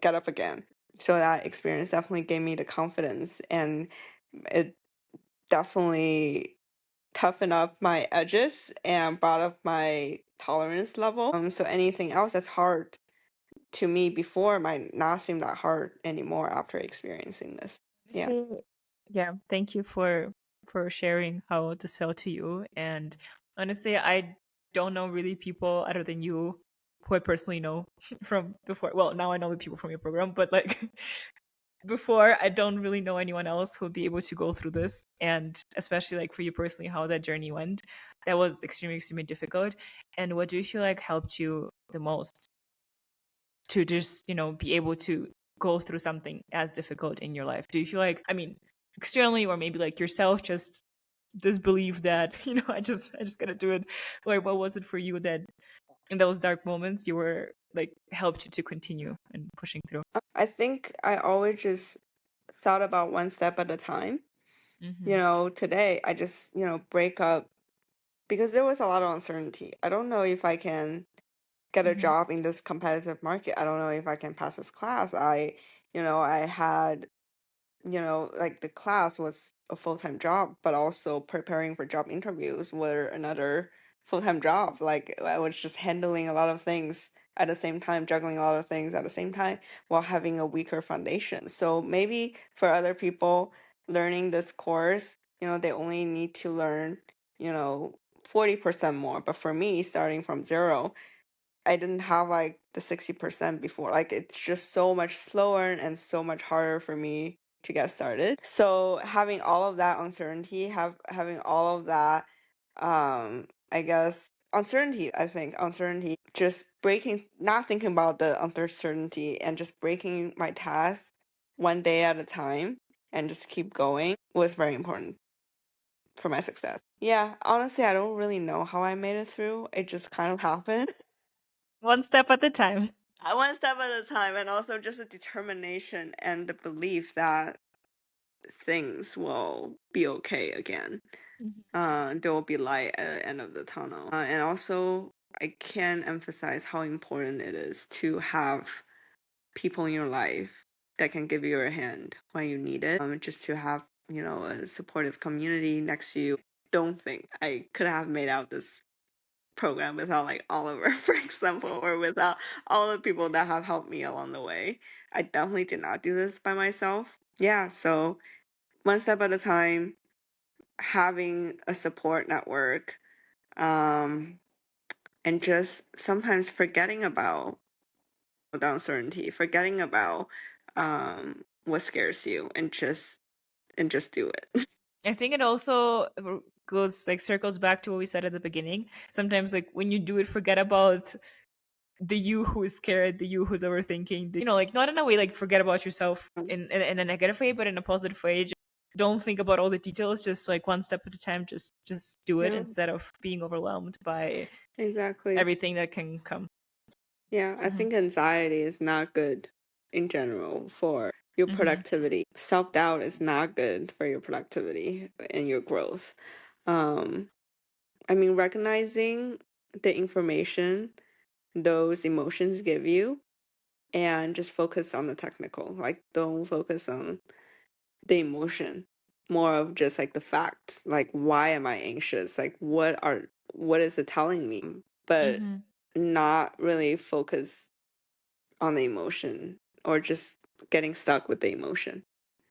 get up again. So that experience definitely gave me the confidence, and it definitely toughened up my edges and brought up my tolerance level. So anything else that's hard to me before might not seem that hard anymore after experiencing this. Yeah. So, yeah, thank you for sharing how this felt to you. And honestly, I don't know really people other than you who I personally know from before. Well, now I know the people from your program, but like before, I don't really know anyone else who would be able to go through this. And especially like for you personally, how that journey went. That was extremely, extremely difficult. And what do you feel like helped you the most to just, be able to go through something as difficult in your life? Do you feel like, I mean, externally or maybe like yourself, just disbelieve that, I just gotta do it? Or what was it for you that in those dark moments you were like helped you to continue and pushing through? I think I always just thought about one step at a time. Mm-hmm. Today I just, break up because there was a lot of uncertainty. I don't know if I can get a Mm-hmm. job in this competitive market. I don't know if I can pass this class. I had, like the class was a full-time job, but also preparing for job interviews were another full-time job. Like I was just handling a lot of things at the same time, juggling a lot of things at the same time while having a weaker foundation. So maybe for other people learning this course, they only need to learn, 40% more. But for me, starting from zero, I didn't have like the 60% before. Like it's just so much slower and so much harder for me to get started. So having all of that uncertainty, having all of that I guess uncertainty, just breaking, not thinking about the uncertainty and just breaking my task one day at a time and just keep going was very important for my success. Yeah, honestly, I don't really know how I made it through. It just kind of happened. One step at a time. One step at a time, and also just a determination and the belief that things will be okay again. Mm-hmm. There will be light at the end of the tunnel. And also, I can emphasize how important it is to have people in your life that can give you a hand when you need it. Just to have, a supportive community next to you. Don't think I could have made out this program without like Oliver, for example, or without all the people that have helped me along the way. I definitely did not do this by myself. Yeah, so one step at a time, having a support network, um, and just sometimes forgetting about the uncertainty, forgetting about what scares you, and just do it. I think it also goes like circles back to what we said at the beginning. Sometimes, like when you do it, forget about the you who is scared, the you who's overthinking. Like not in a way like forget about yourself in a negative way, but in a positive way. Just don't think about all the details. Just like one step at a time. Just do it Yeah, instead of being overwhelmed by exactly. everything that can come. Yeah, I Hmm. think anxiety is not good in general for your Hmm. productivity. Self-doubt is not good for your productivity and your growth. Um, I mean, recognizing the information those emotions give you and just focus on the technical. Like, don't focus on the emotion, more of just like the facts. Like, why am I anxious? Like, what is it telling me? But Hmm. not really focus on the emotion or just getting stuck with the emotion.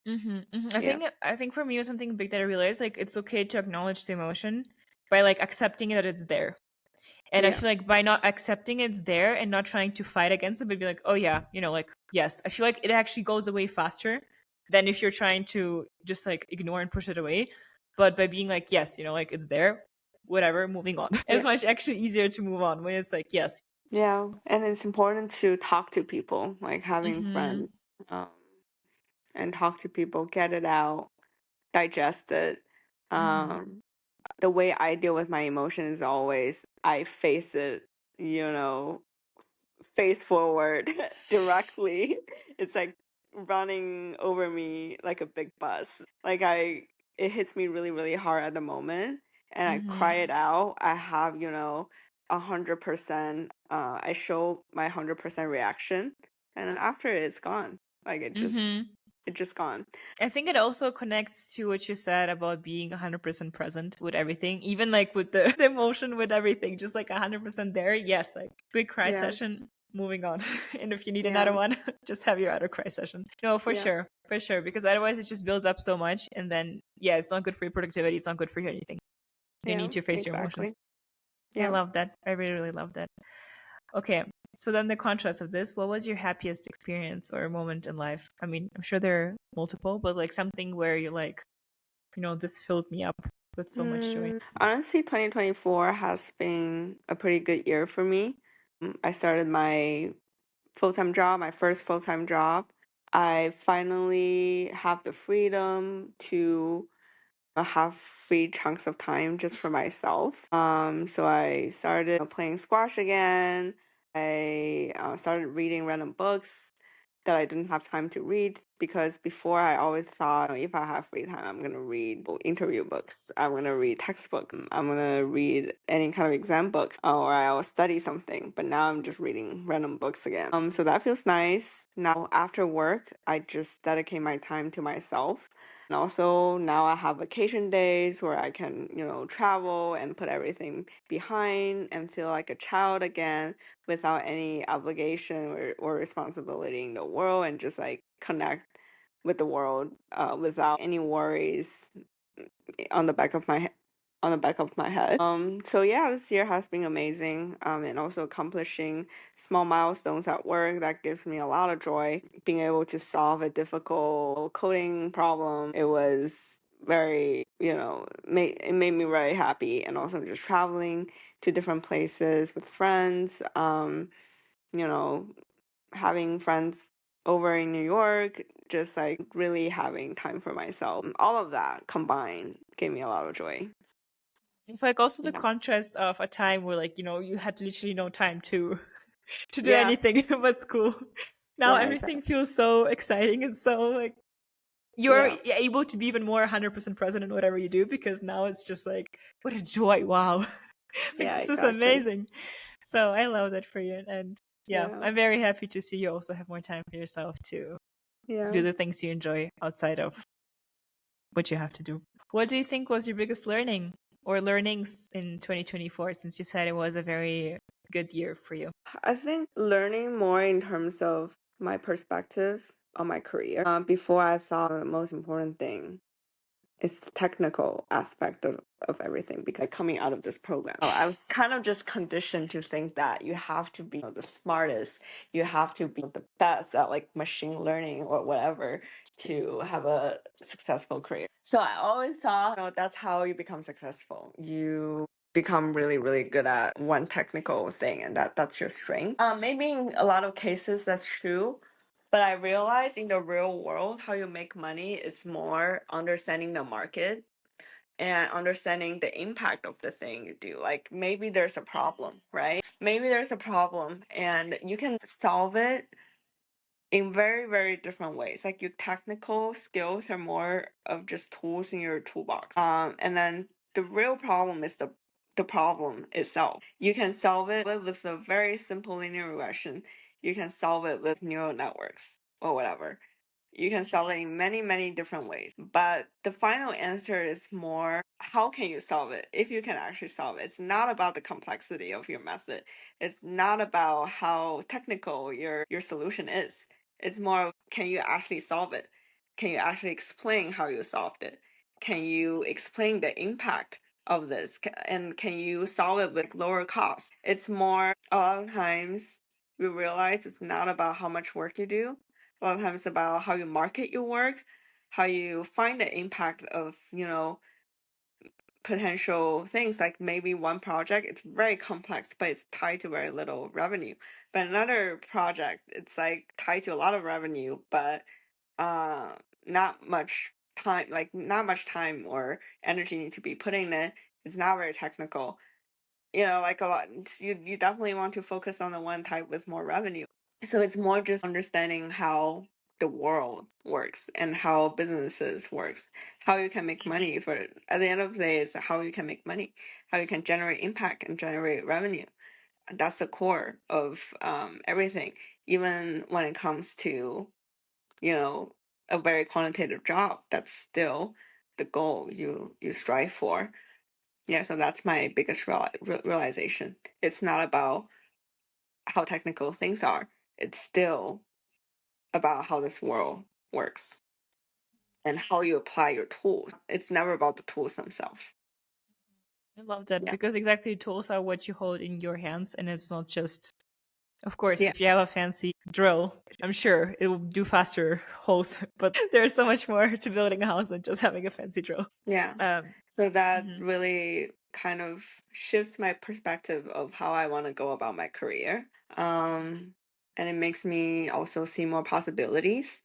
Hmm. Hmm. I Yeah. think I think for me it was something big that I realized like it's okay to acknowledge the emotion by like accepting that it's there. And I Yeah. feel like by not accepting it's there and not trying to fight against it, but be like, oh yeah, like yes. I feel like it actually goes away faster than if you're trying to just like ignore and push it away. But by being like, yes, like it's there, whatever, moving on. It's Yeah. much actually easier to move on when it's like, yes. Yeah. And it's important to talk to people, like having Mm-hmm. friends, and talk to people, get it out, digest it. Mm-hmm. Um, the way I deal with my emotions is always I face it, you know, face forward directly. It's like running over me like a big bus. Like it hits me really, really hard at the moment, and I Mm-hmm. cry it out. I have, 100%. I show my 100% reaction, and then after it's gone. Like Mm-hmm. it just gone. I think it also connects to what you said about being 100% present with everything, even like with the, the emotion, with everything, just like 100% there. Yes, like big cry Yeah, session, moving on. And if you need another yeah, one, just have your other cry session. No, yeah, for sure, because otherwise it just builds up so much. And then, yeah, it's not good for your productivity. It's not good for your anything. You yeah. need to face your emotions. Exactly. I Yeah. love that. I really, really love that. Okay. So then the contrast of this, what was your happiest experience or moment in life? I mean, I'm sure there are multiple, but like something where you're like, this filled me up with so much joy. Honestly, 2024 has been a pretty good year for me. I started my full-time job, my first full-time job. I finally have the freedom to have free chunks of time just for myself. So I started playing squash again. I started reading random books. that I didn't have time to read, because before I always thought, if I have free time, I'm gonna read interview books, I'm gonna read textbooks, I'm gonna read any kind of exam books, or I will study something. But now I'm just reading random books again. So that feels nice. Now after work, I just dedicate my time to myself. And also now I have vacation days where I can, travel and put everything behind and feel like a child again, without any obligation or responsibility in the world, and just like connect with the world without any worries on the back of my head. So yeah, this year has been amazing. And also accomplishing small milestones at work, that gives me a lot of joy. Being able to solve a difficult coding problem, it was very, it made me very happy. And also just traveling to different places with friends, you know, having friends over in New York, just like really having time for myself. All of that combined gave me a lot of joy. It's like also the Yeah. contrast of a time where, like, you had literally no time to do Yeah. anything but school. Now Yeah, everything exactly. feels so exciting and so like you're Yeah. able to be even more 100% present in whatever you do, because now it's just like, what a joy. Wow. Like, Yeah, this is exactly. amazing. So I love that for you. And yeah, Yeah. I'm very happy to see you also have more time for yourself to Yeah. do the things you enjoy outside of what you have to do. What do you think was your biggest learning or learnings in 2024, since you said it was a very good year for you? I think learning more in terms of my perspective on my career. Before, I thought the most important thing is the technical aspect of everything, because coming out of this program, I was kind of just conditioned to think that you have to be the smartest, you have to be the best at like machine learning or whatever to have a successful career. So I always thought, that's how you become successful. You become really, really good at one technical thing, and that's your strength. Maybe in a lot of cases that's true, but I realized in the real world, how you make money is more understanding the market and understanding the impact of the thing you do. Like maybe there's a problem, right? Maybe there's a problem and you can solve it in very, very different ways. Like your technical skills are more of just tools in your toolbox. And then the real problem is the problem itself. You can solve it with a very simple linear regression. You can solve it with neural networks or whatever. You can solve it in many, many different ways. But the final answer is more, how can you solve it? If you can actually solve it. It's not about the complexity of your method. It's not about how technical your solution is. It's more, can you actually solve it? Can you actually explain how you solved it? Can you explain the impact of this? And can you solve it with lower cost? It's more, a lot of times we realize it's not about how much work you do. A lot of times it's about how you market your work, how you find the impact of, potential things. Like maybe one project, it's very complex, but it's tied to very little revenue. But another project, it's like tied to a lot of revenue, but uh, not much time, like not much time or energy need to be put in it. It's not very technical. Like a lot, you definitely want to focus on the one type with more revenue. So it's more just understanding how the world works and how businesses works, how you can make money for it. At the end of the day, it's how you can make money, how you can generate impact and generate revenue. That's the core of everything. Even when it comes to, a very quantitative job, that's still the goal you strive for. Yeah, so that's my biggest realization. It's not about how technical things are. It's still about how this world works and how you apply your tools. It's never about the tools themselves. I love that, Yeah. because exactly tools are what you hold in your hands, and it's not just, of course, Yeah. if you have a fancy drill, I'm sure it will do faster holes, but there's so much more to building a house than just having a fancy drill. Yeah. Um, So that mhm. really kind of shifts my perspective of how I want to go about my career. And it makes me also see more possibilities.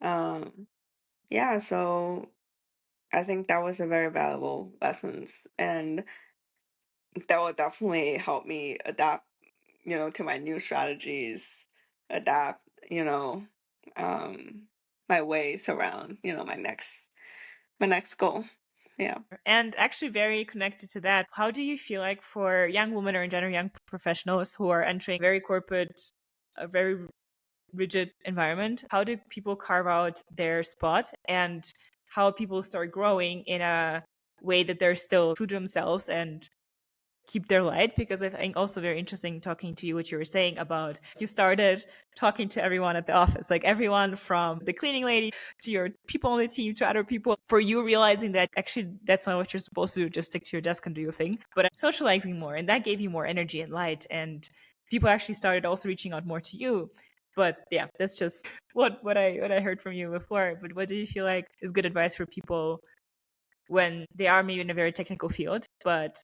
Um, yeah, so I think that was a very valuable lessons, and that will definitely help me adapt, to my new strategies, adapt, my ways around, my next goal. Yeah. And actually, very connected to that, how do you feel like for young women or in general young professionals who are entering very corporate, a very rigid environment, how do people carve out their spot and how people start growing in a way that they're still true to themselves and keep their light? Because I think also very interesting talking to you what you were saying about you started talking to everyone at the office, like everyone from the cleaning lady to your people on the team to other people, for you realizing that actually that's not what you're supposed to do, just stick to your desk and do your thing, but socializing more, and that gave you more energy and light, and people actually started also reaching out more to you. But yeah, that's just what I heard from you before. But what do you feel like is good advice for people when they are maybe in a very technical field, but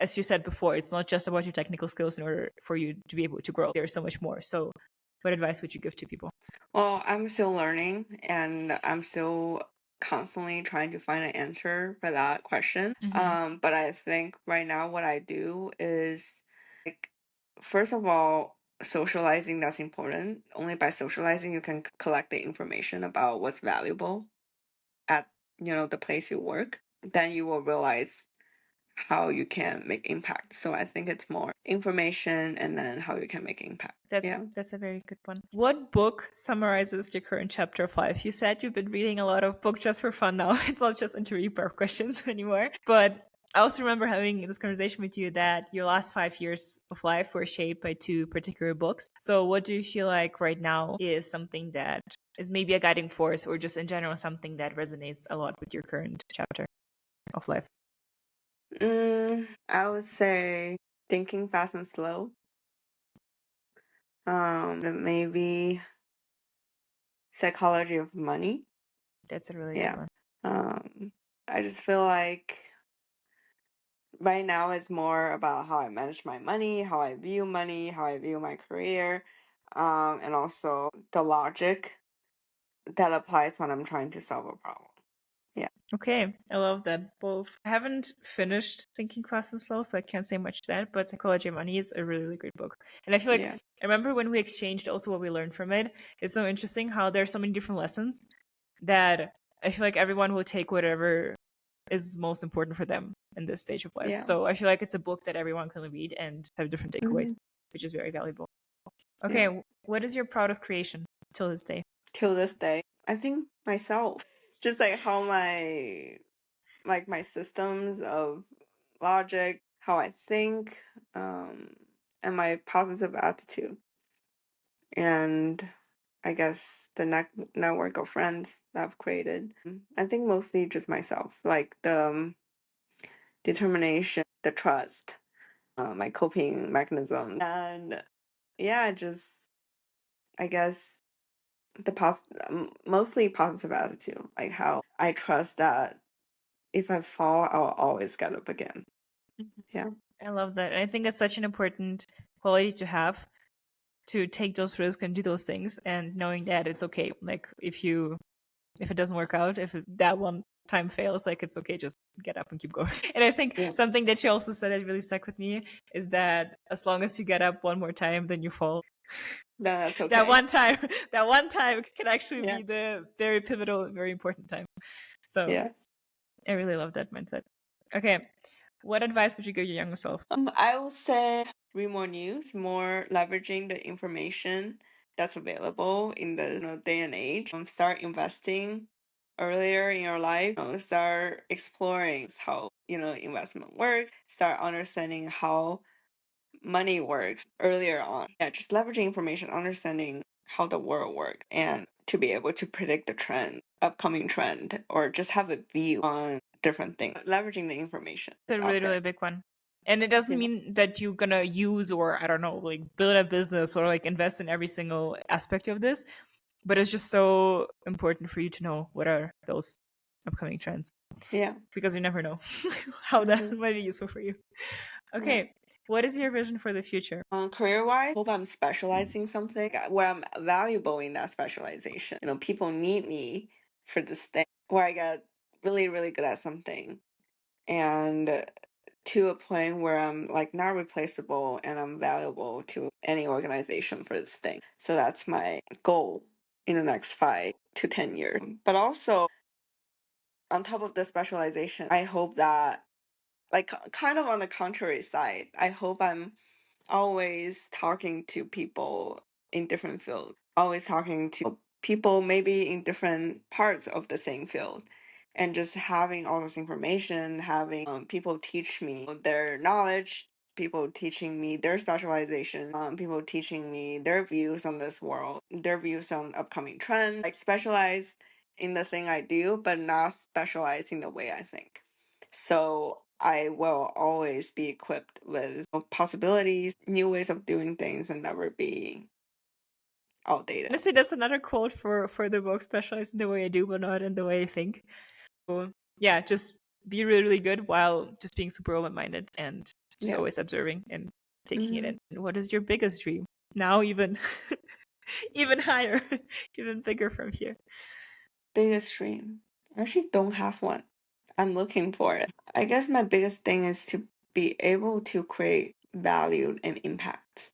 as you said before, it's not just about your technical skills in order for you to be able to grow. There's so much more. So what advice would you give to people? Well, I'm still learning and I'm still constantly trying to find an answer for that question. But I think right now what I do is like, first of all, socializing, that's important. Only by socializing you can collect the information about what's valuable at, the place you work. Then you will realize how you can make impact. So I think it's more information and then how you can make impact. Yeah. That's a very good one. What book summarizes your current chapter of life? You said you've been reading a lot of books just for fun now. It's not just interview prep questions anymore. But I also remember having this conversation with you that your last 5 years of life were shaped by two particular books. So what do you feel like right now is something that is maybe a guiding force, or just in general something that resonates a lot with your current chapter of life? I would say Thinking Fast and Slow. Maybe Psychology of Money. That's a really good Yeah. one. I just feel like right now it's more about how I manage my money, how I view money, how I view my career, and also the logic that applies when I'm trying to solve a problem. Yeah. Okay, I love that. Both. I haven't finished Thinking Fast and Slow, so I can't say much to that, but Psychology of Money is a really, really great book. And I feel like Yeah. I remember when we exchanged also what we learned from it. It's so interesting how there's so many different lessons that I feel like everyone will take whatever is most important for them in this stage of life. Yeah. So I feel like it's a book that everyone can read and have different takeaways, which is very valuable. Okay, Yeah. what is your proudest creation till this day? Till this day, I think myself. It's just like how my systems of logic, how I think, and my positive attitude. And I guess the network of friends that I've created. I think mostly just myself, like the determination, the trust, my coping mechanism, and yeah, just I guess mostly positive attitude, like how I trust that if I fall, I'll always get up again. Yeah. I love that. I think it's such an important quality to have, to take those risks and do those things, and knowing that it's okay. Like if it doesn't work out, that one time fails, like it's okay, just get up and keep going. And I think Yeah. something that she also said that really stuck with me is that as long as you get up one more time, then you fall. No, that's okay. That one time can actually Yeah. be the very pivotal, very important time. So Yeah. I really love that mindset. Okay, what advice would you give your younger self? I would say read more news, more leveraging the information that's available in the day and age. Start investing earlier in your life. Start exploring how investment works. Start understanding how money works earlier on. Yeah, just leveraging information, understanding how the world works, and to be able to predict the trend, upcoming trend, or just have a view on different things. Leveraging the information It's that's a out really, there. really big one. And it doesn't Yeah. mean that you're gonna use, or I don't know, like build a business or like invest in every single aspect of this, but it's just so important for you to know what are those upcoming trends, Yeah. because you never know how that Mhm. might be useful for you. Yeah. Okay, what is your vision for the future? Career-wise, hope I'm specializing something where I'm valuable in that specialization. People need me for this thing where I get really, really good at something, and to a point where I'm like not replaceable and I'm valuable to any organization for this thing. So that's my goal. in the next 5 to 10 years. But also, on top of the specialization, I hope that, like, kind of on the contrary side, I hope I'm always talking to people in different fields, always talking to people maybe in different parts of the same field, and just having all this information, having people teach me their knowledge, people teaching me their specialization, people teaching me their views on this world, their views on upcoming trends, like specialize in the thing I do, but not specialize in the way I think. So I will always be equipped with possibilities, new ways of doing things, and never be outdated. Honestly, that's another quote for the book: specialize in the way I do, but not in the way I think. So yeah, just be really, really good while just being super open-minded and just Yeah. always observing and taking it Mhm. in. What is your biggest dream? Now even even higher, even bigger from here. Biggest dream. I actually don't have one. I'm looking for it. I guess my biggest thing is to be able to create value and impact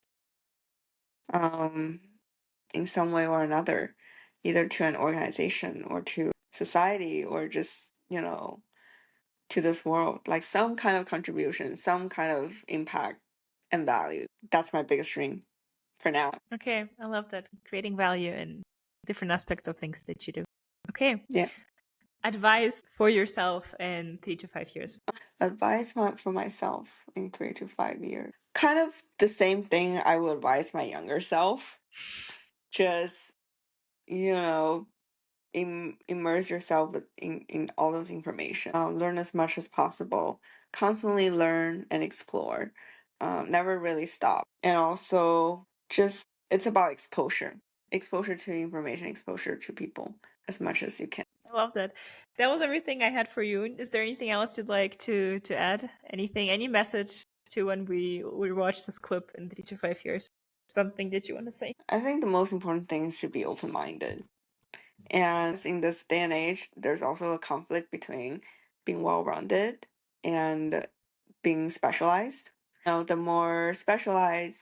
in some way or another, either to an organization or to society or just, to this world. Like some kind of contribution, some kind of impact and value. That's my biggest dream for now. Okay, I love that. Creating value in different aspects of things that you do. Okay. Yeah. Advice for yourself in 3 to 5 years. Advice for myself in 3 to 5 years. Kind of the same thing I would advise my younger self. Just, you know, immerse yourself in all those information. Learn as much as possible. Constantly learn and explore. Never really stop. And also, just it's about exposure. Exposure to information, exposure to people as much as you can. I love that. That was everything I had for you. Is there anything else you'd like to add? Anything, any message to when we watch this clip in 3 to 5 years? Something that you want to say? I think the most important thing is to be open minded. And in this day and age, there's also a conflict between being well rounded and being specialized. The more specialized,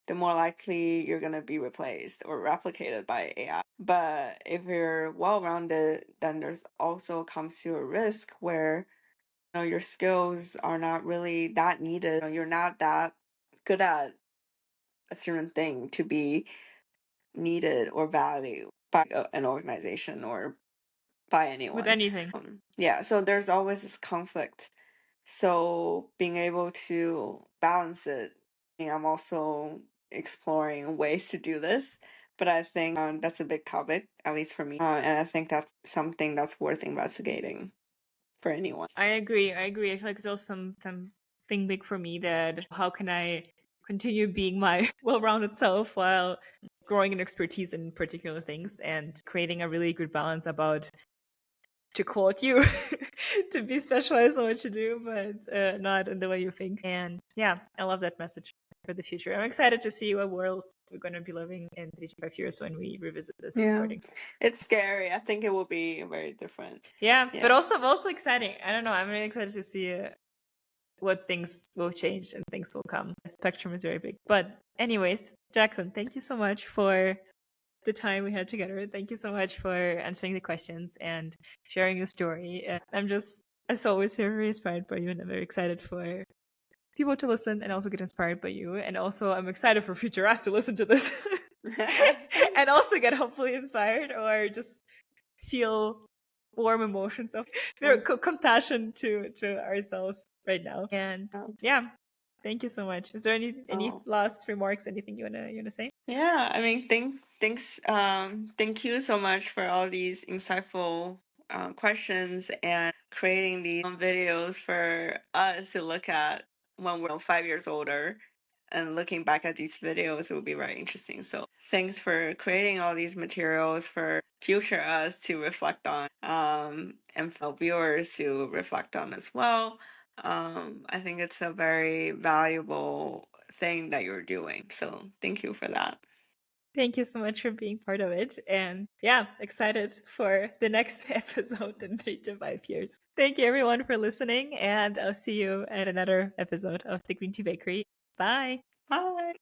the more likely you're going to be replaced or replicated by AI. But if you're well rounded, then there's also comes to a risk where your skills are not really that needed. You're not that good at a certain thing to be needed or valued by an organization or by anyone. With anything. Yeah, so there's always this conflict. So being able to balance it, I'm also exploring ways to do this. But I think that's a big topic, at least for me. And I think that's something that's worth investigating for anyone. I agree. I agree. I feel like it's also something big for me that how can I continue being my well-rounded self while growing in expertise in particular things and creating a really good balance about, to quote you, to be specialized in what you do, but not in the way you think. And yeah, I love that message for the future. I'm excited to see what world we're going to be living in 3 to 5 years when we revisit this recording. It's scary. I think it will be very different. Yeah, but also exciting. I don't know. I'm really excited to see what things will change and things will come. The spectrum is very big. But anyways, Jacqueline, thank you so much for the time we had together. Thank you so much for answering the questions and sharing your story. I'm just, as always, very, very inspired by you, and I'm very excited for people to listen and also get inspired by you. And also, I'm excited for future us to listen to this and also get hopefully inspired or just feel warm emotions of compassion to ourselves right now. And yeah, thank you so much. Is there any last remarks, anything you wanna say? Yeah, I mean, thank you so much for all these insightful questions and creating these videos for us to look at when we're 5 years older. And looking back at these videos, it will be very interesting. So thanks for creating all these materials for future us to reflect on, and for viewers to reflect on as well. I think it's a very valuable thing that you're doing. So thank you for that. Thank you so much for being part of it. And yeah, excited for the next episode in 3 to 5 years. Thank you everyone for listening, and I'll see you at another episode of the Green Tea Bakery. Bye. Bye.